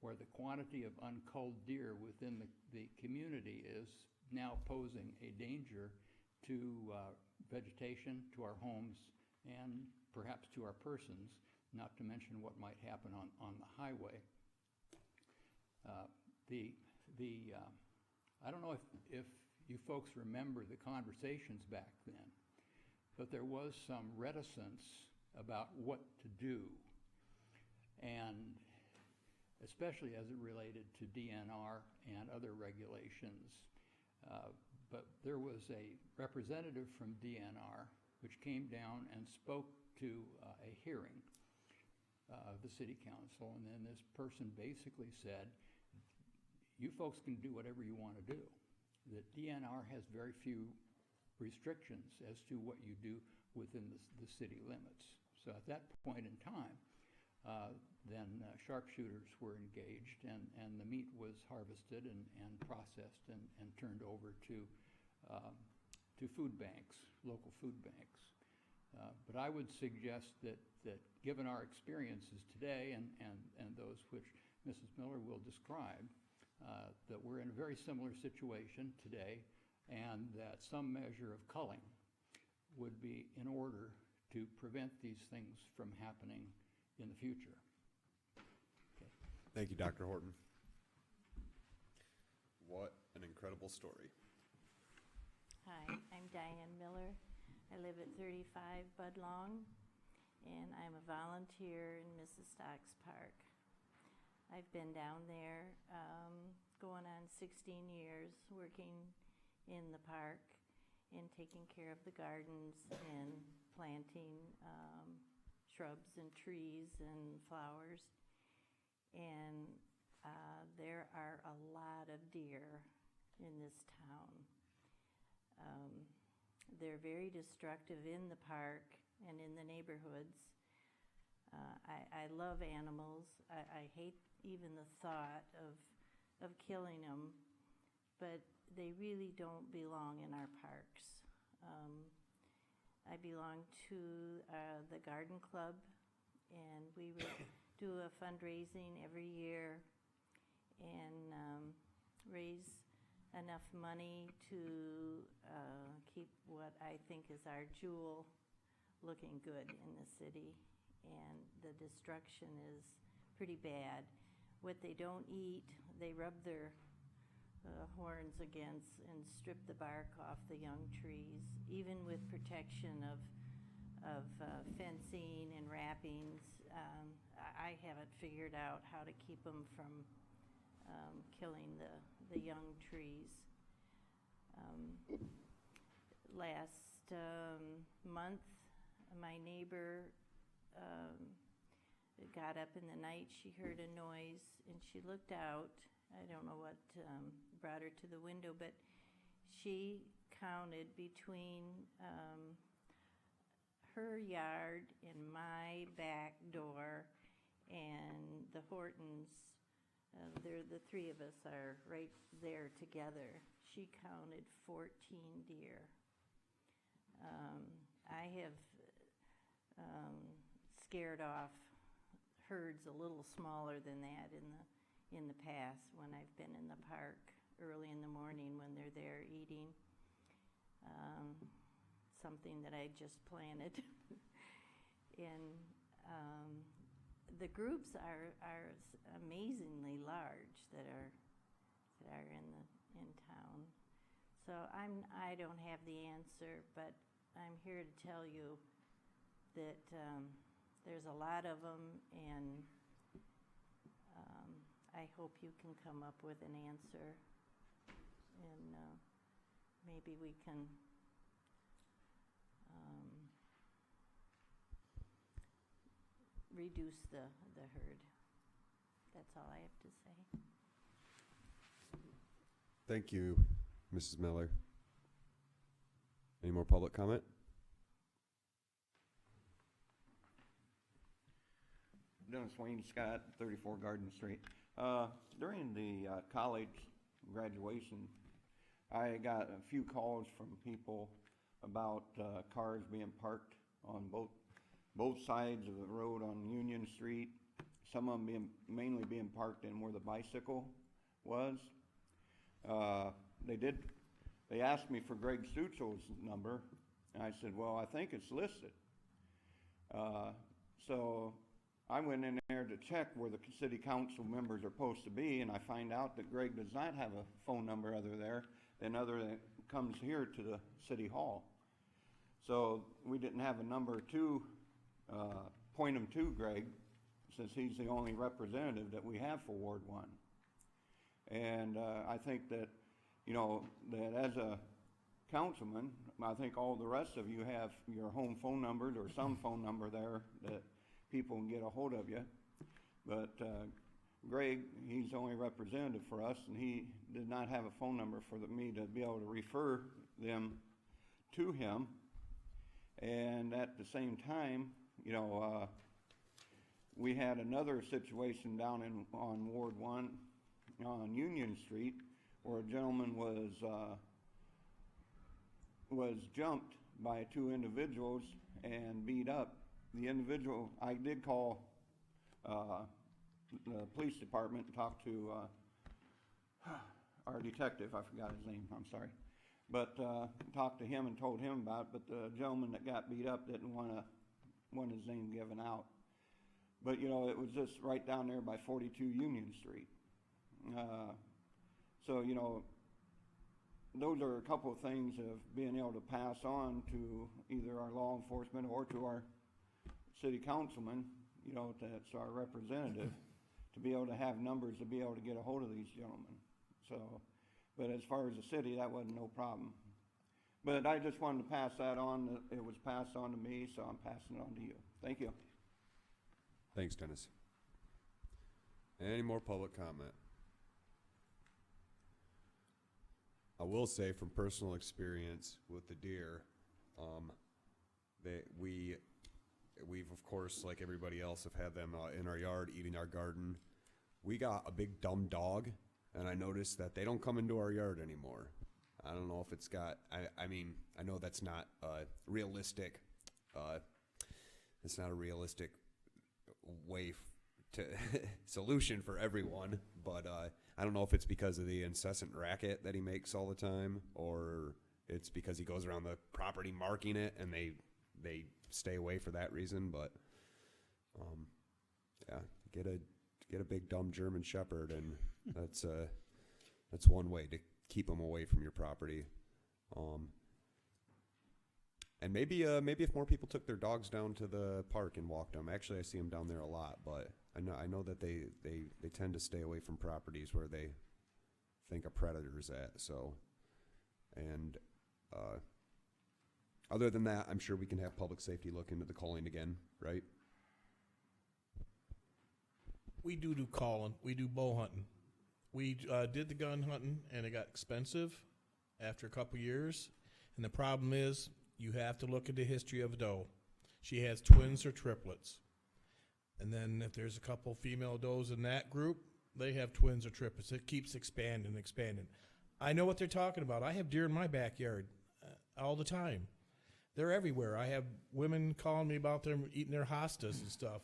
S11: where the quantity of unculled deer within the community is now posing a danger to vegetation, to our homes, and perhaps to our persons, not to mention what might happen on the highway. I don't know if you folks remember the conversations back then, but there was some reticence about what to do, and especially as it related to DNR and other regulations. But there was a representative from DNR which came down and spoke to a hearing of the city council, and then this person basically said, you folks can do whatever you want to do. That DNR has very few restrictions as to what you do within the city limits. So at that point in time, then sharpshooters were engaged, and the meat was harvested and processed and turned over to food banks, local food banks. But I would suggest that given our experiences today and those which Mrs. Miller will describe, that we're in a very similar situation today, and that some measure of culling would be in order to prevent these things from happening in the future. Okay.
S1: Thank you, Dr. Horton. What an incredible story.
S12: Hi, I'm Diane Miller. I live at 35 Budlong, and I'm a volunteer in Mrs. Stocks Park. I've been down there going on 16 years working in the park and taking care of the gardens and planting shrubs and trees and flowers. And there are a lot of deer in this town. They're very destructive in the park and in the neighborhoods. I love animals. I hate even the thought of killing them, but they really don't belong in our parks. I belong to the garden club, and we do a fundraising every year and raise enough money to keep what I think is our jewel looking good in the city. And the destruction is pretty bad. What they don't eat, they rub their horns against and strip the bark off the young trees, even with protection of fencing and wrappings. I haven't figured out how to keep them from killing the young trees. Last month, my neighbor got up in the night. She heard a noise and she looked out. I don't know what brought her to the window, but she counted between her yard and my back door and the Hortons. The three of us are right there together. She counted 14 deer. I have scared off herds a little smaller than that in the past when I've been in the park early in the morning when they're there eating something that I just planted. And the groups are amazingly large that are in town. So I don't have the answer, but I'm here to tell you that there's a lot of them, and I hope you can come up with an answer, and maybe we can reduce the herd. That's all I have to say.
S1: Thank you, Mrs. Miller. Any more public comment?
S4: Dennis Wayne Scott, 34 Garden Street. During the college graduation, I got a few calls from people about cars being parked on both sides of the road on Union Street. Some of them mainly being parked in where the bicycle was. They asked me for Greg Stutzel's number, and I said, well, I think it's listed. So I went in there to check where the city council members are supposed to be, and I find out that Greg does not have a phone number other that comes here to the city hall. So we didn't have a number to point him to Greg, since he's the only representative that we have for Ward 1. And I think that, that as a councilman, I think all the rest of you have your home phone numbers or some phone number there that people can get a hold of you. But Greg, he's the only representative for us, and he did not have a phone number for me to be able to refer them to him. And at the same time, we had another situation down on Ward 1 on Union Street where a gentleman was jumped by two individuals and beat up. The individual, I did call the police department and talk to our detective, I forgot his name, I'm sorry. But talked to him and told him about it, but the gentleman that got beat up didn't want his name given out. But, it was just right down there by 42 Union Street. So, those are a couple of things of being able to pass on to either our law enforcement or to our city councilman, that's our representative, to be able to have numbers to be able to get a hold of these gentlemen. So, but as far as the city, that wasn't no problem. But I just wanted to pass that on. It was passed on to me, so I'm passing it on to you. Thank you.
S1: Thanks, Dennis. Any more public comment? I will say from personal experience with the deer, that we've of course, like everybody else, have had them in our yard eating our garden. We got a big dumb dog, and I noticed that they don't come into our yard anymore. I don't know if it's got, I mean, I know that's not realistic. It's not a realistic way to solution for everyone, but I don't know if it's because of the incessant racket that he makes all the time, or it's because he goes around the property marking it and they stay away for that reason. But yeah, get a big dumb German Shepherd, and that's one way to keep them away from your property. And maybe if more people took their dogs down to the park and walked them. Actually, I see them down there a lot, but I know that they tend to stay away from properties where they think a predator's at. So, and other than that, I'm sure we can have public safety look into the culling again, right?
S3: We do calling. We do bow hunting. We did the gun hunting, and it got expensive after a couple years. And the problem is, you have to look at the history of a doe. She has twins or triplets. And then if there's a couple female does in that group, they have twins or triplets. It keeps expanding and expanding. I know what they're talking about. I have deer in my backyard all the time. They're everywhere. I have women calling me about them eating their hostas and stuff.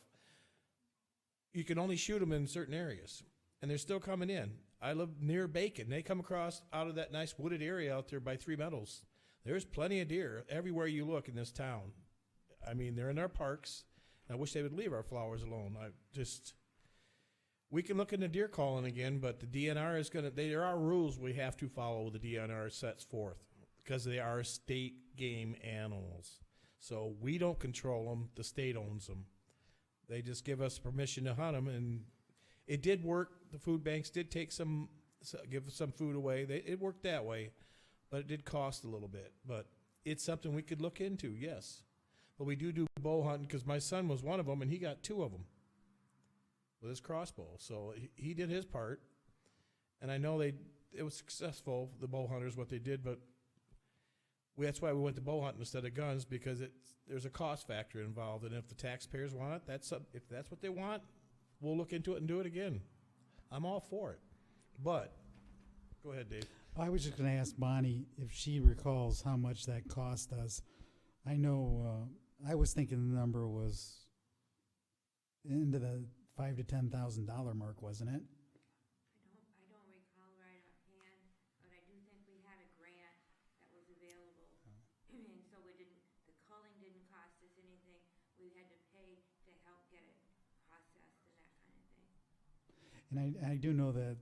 S3: You can only shoot them in certain areas, and they're still coming in. I live near Bacon. They come across out of that nice wooded area out there by Three Meadows. There's plenty of deer everywhere you look in this town. I mean, they're in our parks. I wish they would leave our flowers alone. We can look into deer calling again, but the DNR is there are rules we have to follow the DNR sets forth because they are state game animals. So we don't control them, the state owns them. They just give us permission to hunt them, and it did work. The food banks did give some food away. It worked that way, but it did cost a little bit. But it's something we could look into, yes. But we do bow hunting because my son was one of them, and he got 2 of them with his crossbow. So he did his part, and I know it was successful, the bow hunters, what they did, but that's why we went to bow hunting instead of guns, because there's a cost factor involved, and if the taxpayers want it, if that's what they want, we'll look into it and do it again. I'm all for it. But, go ahead, Dave.
S5: I was just going to ask Bonnie if she recalls how much that cost us. I know, I was thinking the number was into the $5,000 to $10,000 mark, wasn't it?
S13: I don't recall right offhand, but I do think we had a grant that was available. And so the culling didn't cost us anything. We had to pay to help get it processed and that kind of thing.
S5: And I do know that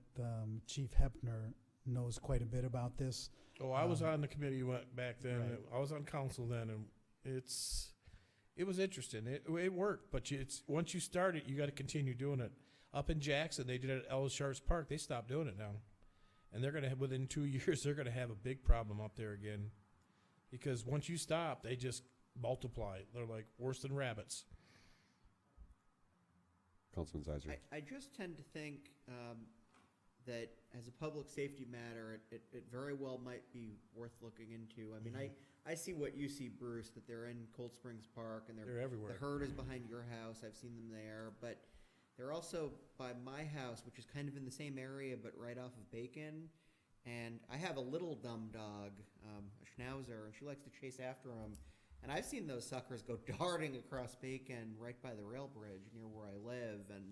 S5: Chief Hepner knows quite a bit about this.
S3: Oh, I was on the committee back then.
S5: Right.
S3: I was on council then, and it was interesting. It worked, but once you start it, you got to continue doing it. Up in Jackson, they did it at Ellis Sharps Park. They stopped doing it now, and they're going to have, within 2 years, they're going to have a big problem up there again, because once you stop, they just multiply. They're like worse than rabbits.
S1: Councilman Zeiser.
S10: I just tend to think that as a public safety matter, it very well might be worth looking into. I mean, I see what you see, Bruce, that they're in Cold Springs Park and
S3: They're everywhere.
S10: The herd is behind your house. I've seen them there, but they're also by my house, which is kind of in the same area, but right off of Bacon. And I have a little dumb dog, a schnauzer, and she likes to chase after him. And I've seen those suckers go darting across Bacon right by the rail bridge near where I live, and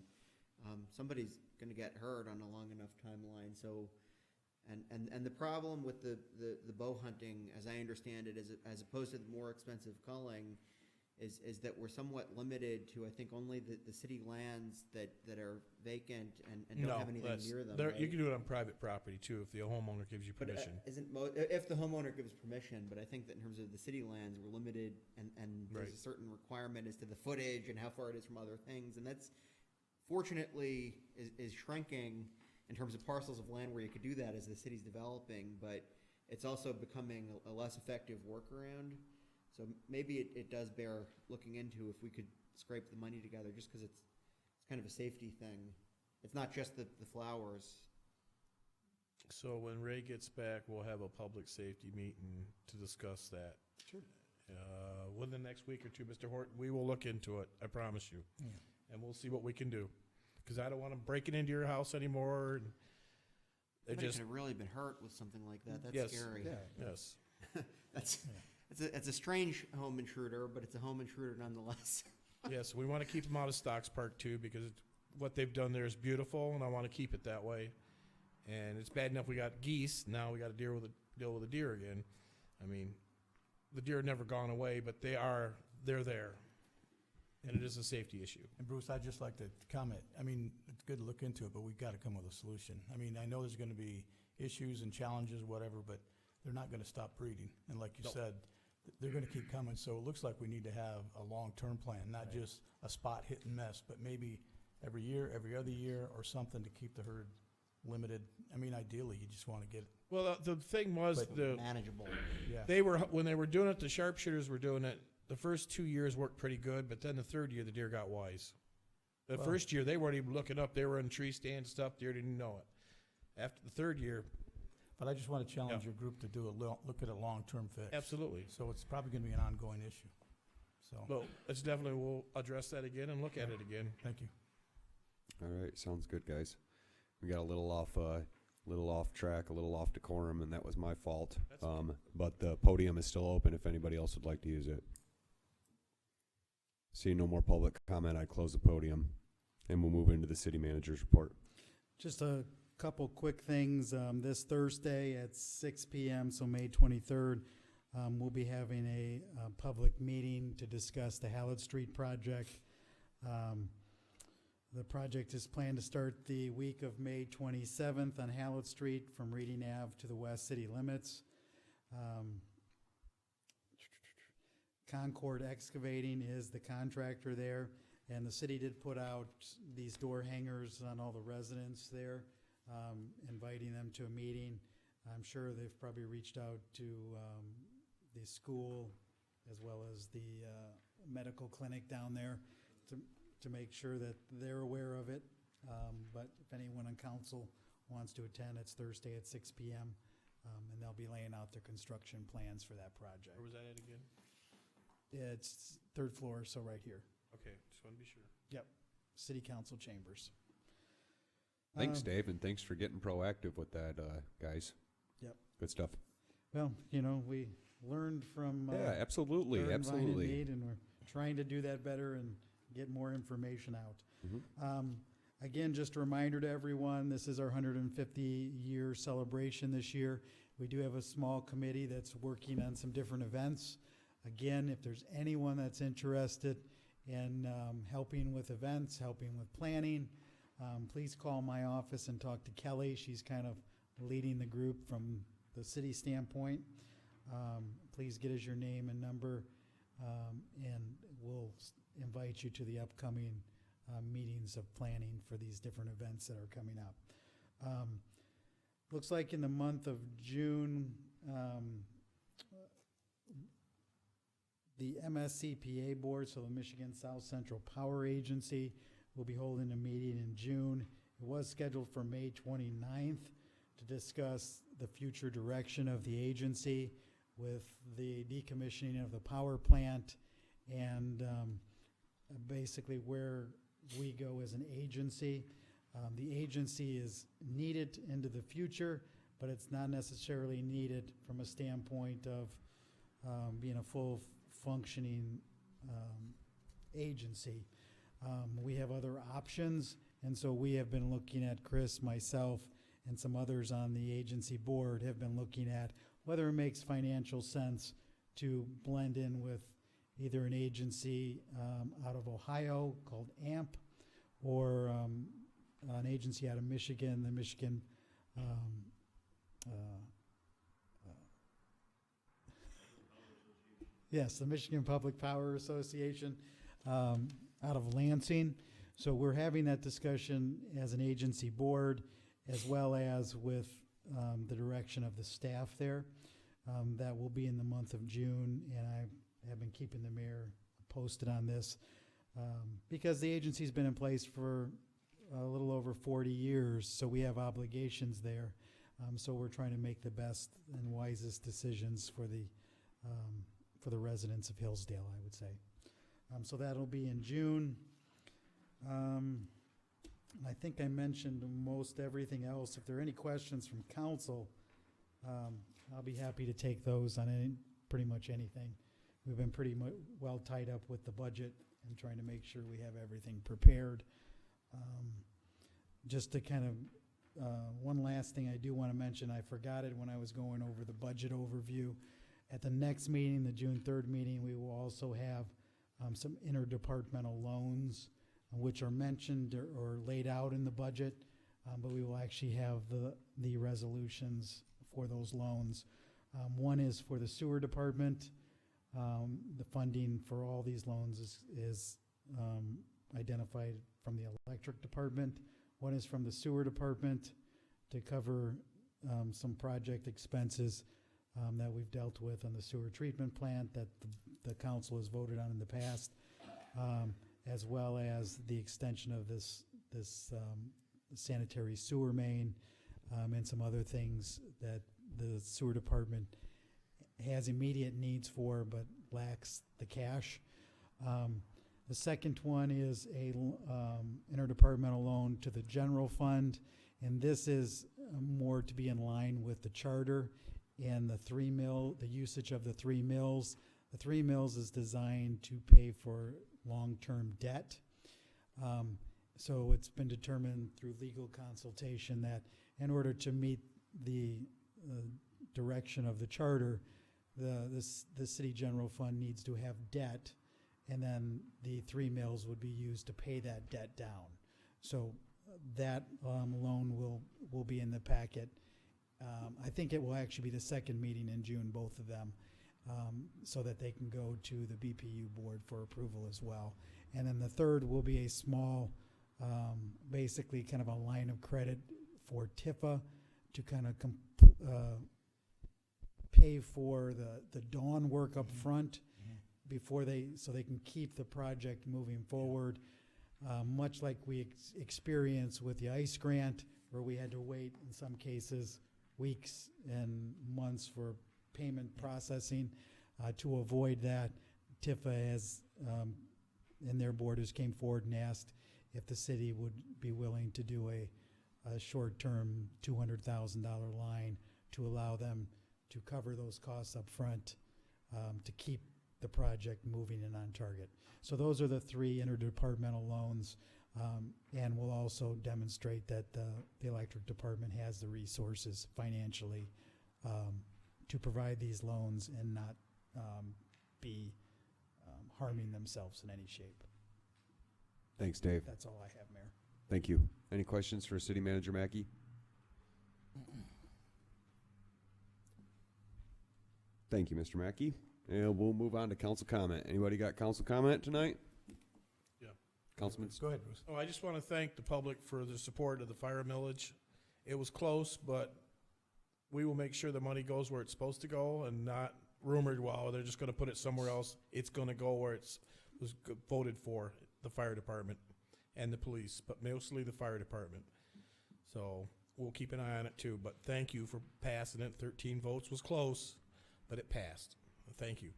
S10: somebody's going to get hurt on a long enough timeline. So, and the problem with the bow hunting, as I understand it, as opposed to the more expensive culling, is that we're somewhat limited to, I think, only the city lands that are vacant and don't have anything near them. Right?
S3: You can do it on private property too if the homeowner gives you permission.
S10: But if the homeowner gives permission, but I think that in terms of the city lands, we're limited, and there's a certain requirement as to the footage and how far it is from other things, and that's fortunately is shrinking in terms of parcels of land where you could do that as the city's developing, but it's also becoming a less effective workaround. So maybe it does bear looking into if we could scrape the money together, just because it's kind of a safety thing. It's not just the flowers.
S3: So when Ray gets back, we'll have a public safety meeting to discuss that.
S5: Sure.
S3: Within the next week or two, Mr. Horton, we will look into it. I promise you.
S6: Yeah.
S3: And we'll see what we can do. Because I don't want them breaking into your house anymore. And they
S10: Somebody
S3: just
S10: could have really been hurt with something like that. That's
S3: Yes.
S10: scary.
S5: Yeah.
S3: yes.
S10: It's a strange home intruder, but it's a home intruder nonetheless.
S3: Yes, we want to keep them out of Stocks Park too, because what they've done there is beautiful, and I want to keep it that way. And it's bad enough we got geese. Now we got to deal with a deer again. I mean, the deer have never gone away, but they're there, and it is a safety issue.
S6: And Bruce, I'd just like to comment. I mean, it's good to look into it, but we've got to come with a solution. I mean, I know there's going to be issues and challenges, whatever, but they're not going to stop breeding. And like you said, they're going to keep coming. So it looks like we need to have a long-term plan, not just a spot hit and miss, but maybe every year, every other year, or something to keep the herd limited. I mean, ideally, you just want to get it.
S3: Well, the thing was
S10: Manageable.
S6: Yeah.
S3: when they were doing it, the sharpshooters were doing it. The first 2 years worked pretty good, but then the third year the deer got wise. The first year they weren't even looking up; they were in tree stand stuff. Deer didn't know it. After the third year,
S6: But I just want to challenge your group to do look at a long-term fix.
S3: absolutely.
S6: So it's probably going to be an ongoing issue. So,
S3: Well, it's definitely we'll address that again and look at it again.
S6: thank you.
S1: All right, sounds good, guys. We got a little off track, a little off decorum, and that was my fault. But the podium is still open if anybody else would like to use it. Seeing no more public comment, I close the podium, and we'll move into the city manager's report.
S5: Just a couple quick things. This Thursday at 6 p.m., so May 23rd, we'll be having a public meeting to discuss the Hallett Street project. The project is planned to start the week of May 27th on Hallett Street from Reading Ave to the west city limits. Concord Excavating is the contractor there, and the city did put out these door hangers on all the residents there, inviting them to a meeting. I'm sure they've probably reached out to the school as well as the medical clinic down there to make sure that they're aware of it. But if anyone on council wants to attend, it's Thursday at 6 p.m. And they'll be laying out their construction plans for that project.
S3: Where was that at again?
S5: It's third floor, so right here.
S3: Okay, just want to be sure.
S5: Yep, city council chambers.
S1: Thanks, Dave, and thanks for getting proactive with that, guys.
S5: Yep.
S1: Good stuff.
S5: Well, we learned from
S1: Yeah, absolutely,
S5: Vine and
S1: absolutely.
S5: Mead, and we're trying to do that better and get more information out.
S1: Mhm.
S5: Again, just a reminder to everyone, this is our 150-year celebration this year. We do have a small committee that's working on some different events. Again, if there's anyone that's interested in helping with events, helping with planning, please call my office and talk to Kelly. She's kind of leading the group from the city standpoint. Please get us your name and number, and we'll invite you to the upcoming meetings of planning for these different events that are coming up. Looks like in the month of June, the MSCPA board, so the Michigan South Central Power Agency, will be holding a meeting in June. It was scheduled for May 29th to discuss the future direction of the agency with the decommissioning of the power plant and basically where we go as an agency. The agency is needed into the future, but it's not necessarily needed from a standpoint of being a full functioning agency. We have other options, and so we have been looking at, Chris, myself, and some others on the agency board have been looking at whether it makes financial sense to blend in with either an agency out of Ohio called AMP or an agency out of Michigan, the Michigan yes, the Michigan Public Power Association out of Lansing. So we're having that discussion as an agency board as well as with the direction of the staff there. That will be in the month of June, and I have been keeping the mayor posted on this because the agency's been in place for a little over 40 years, so we have obligations there. So we're trying to make the best and wisest decisions for the residents of Hillsdale, I would say. So that'll be in June. I think I mentioned most everything else. If there are any questions from council, I'll be happy to take those on pretty much anything. We've been pretty well tied up with the budget and trying to make sure we have everything prepared. Just to kind of, one last thing I do want to mention, I forgot it when I was going over the budget overview. At the next meeting, the June 3rd meeting, we will also have some interdepartmental loans which are mentioned or laid out in the budget, but we will actually have the resolutions for those loans. One is for the sewer department. The funding for all these loans is identified from the electric department. One is from the sewer department to cover some project expenses that we've dealt with on the sewer treatment plant that the council has voted on in the past, as well as the extension of this sanitary sewer main and some other things that the sewer department has immediate needs for but lacks the cash. The second one is a interdepartmental loan to the general fund, and this is more to be in line with the charter and the usage of the 3 mills. The 3 mills is designed to pay for long-term debt. So it's been determined through legal consultation that in order to meet the direction of the charter, the city general fund needs to have debt, and then the 3 mills would be used to pay that debt down. So that loan will be in the packet. I think it will actually be the second meeting in June, both of them, so that they can go to the BPU board for approval as well. And then the third will be a small, basically kind of a line of credit for Tifa to kind of pay for the dawn work up front before so they can keep the project moving forward. Much like we experienced with the ICE grant, where we had to wait in some cases weeks and months for payment processing. To avoid that, Tifa has, and their board has came forward and asked if the city would be willing to do a short-term $200,000 line to allow them to cover those costs up front, to keep the project moving and on target. So those are the 3 interdepartmental loans, and we'll also demonstrate that the electric department has the resources financially to provide these loans and not be harming themselves in any shape.
S1: Thanks, Dave.
S5: That's all I have, Mayor.
S1: Thank you. Any questions for City Manager Mackey? Thank you, Mr. Mackey. And we'll move on to council comment. Anybody got council comment tonight?
S3: Yeah.
S1: Councilman?
S6: Go ahead, Bruce.
S3: Oh, I just want to thank the public for the support of the fire millage. It was close, but we will make sure the money goes where it's supposed to go and not rumored, well, they're just going to put it somewhere else. It's going to go where it was voted for, the fire department and the police, but mostly the fire department. So we'll keep an eye on it too, but thank you for passing it. 13 votes was close, but it passed. Thank you.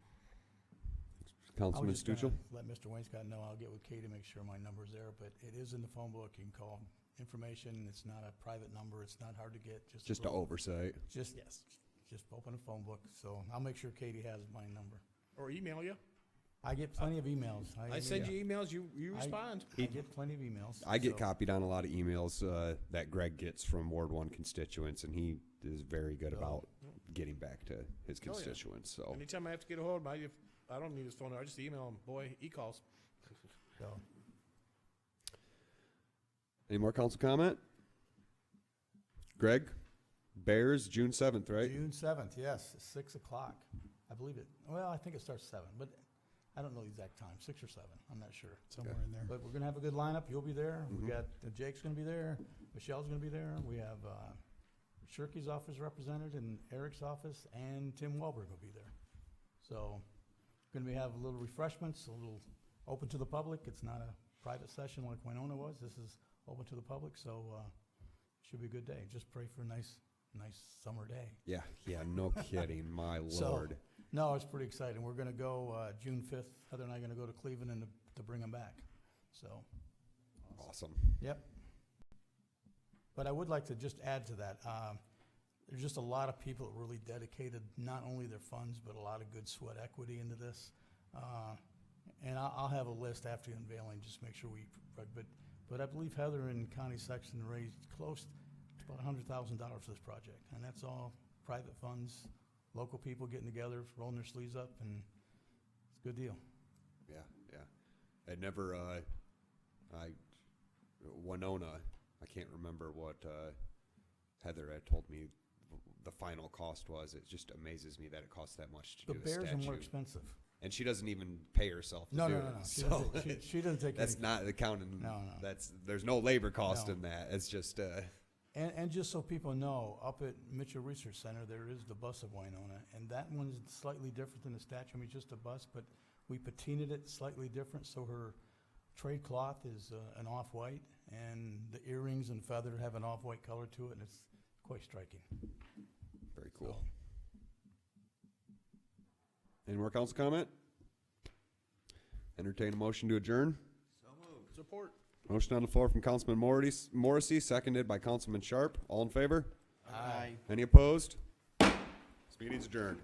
S1: Councilman
S6: I was just gonna
S1: Stuchel?
S6: let Mr. Wainscott know, I'll get with Katie to make sure my number's there, but it is in the phone book. You can call information. It's not a private number. It's not hard to get.
S1: Just to oversight.
S6: Just open a phone book. So I'll make sure Katie has my number.
S3: Or email you.
S6: I get plenty of emails.
S3: I send you emails, you respond.
S6: I get plenty of emails.
S1: I get
S6: so-
S1: copied on a lot of emails that Greg gets from Ward 1 constituents, and he is very good about getting back to his
S3: Oh, yeah.
S1: constituents. So
S3: Anytime I have to get a hold of him, I don't need his phone number. I just email him. Boy, he calls.
S6: So,
S1: any more council comment? Greg? Bears, June 7th, right?
S6: June 7th, yes, 6 o'clock. I believe it. Well, I think it starts 7, but I don't know the exact time, 6 or 7. I'm not sure.
S5: Somewhere in there.
S6: But we're going to have a good lineup. You'll be there.
S1: Mhm.
S6: We got Jake's going to be there. Michelle's going to be there. We have Shirky's office represented and Eric's office, and Tim Welberg will be there. So going to have a little refreshments, a little open to the public. It's not a private session like Winona was. This is open to the public, so should be a good day. Just pray for a nice summer day.
S1: Yeah, no kidding. My
S6: So,
S1: Lord.
S6: No, it's pretty exciting. We're going to go June 5th. Heather and I are going to go to Cleveland and to bring them back. So,
S1: Awesome.
S6: yep. But I would like to just add to that. There's just a lot of people that really dedicated not only their funds, but a lot of good sweat equity into this. And I'll have a list after the unveiling, just make sure but I believe Heather and Connie Sexton raised close to about $100,000 for this project. And that's all private funds, local people getting together, rolling their sleeves up, and it's a good deal.
S1: Yeah. I never, Winona, I can't remember what Heather had told me the final cost was. It just amazes me that it costs that much to
S6: The
S1: do a
S6: Bears are more
S1: statue.
S6: expensive.
S1: And she doesn't even pay herself to
S6: No,
S1: do
S6: no,
S1: it.
S6: no, no.
S1: So
S6: She doesn't take
S1: that's
S6: anything.
S1: not accounting.
S6: No.
S1: There's no labor cost
S6: No.
S1: in that. It's just,
S6: And just so people know, up at Mitchell Research Center, there is the bus of Winona, and that one's slightly different than the statue. I mean, just a bus, but we patinaed it slightly different, so her trade cloth is an off-white, and the earrings and feather have an off-white color to it, and it's quite striking.
S1: very cool. Any more council comment? Entertain a motion to adjourn.
S9: So moved.
S3: Support.
S1: Motion on the floor from Councilman Morrissey, seconded by Councilman Sharp. All in favor?
S6: Aye.
S1: Any opposed? This meeting's adjourned.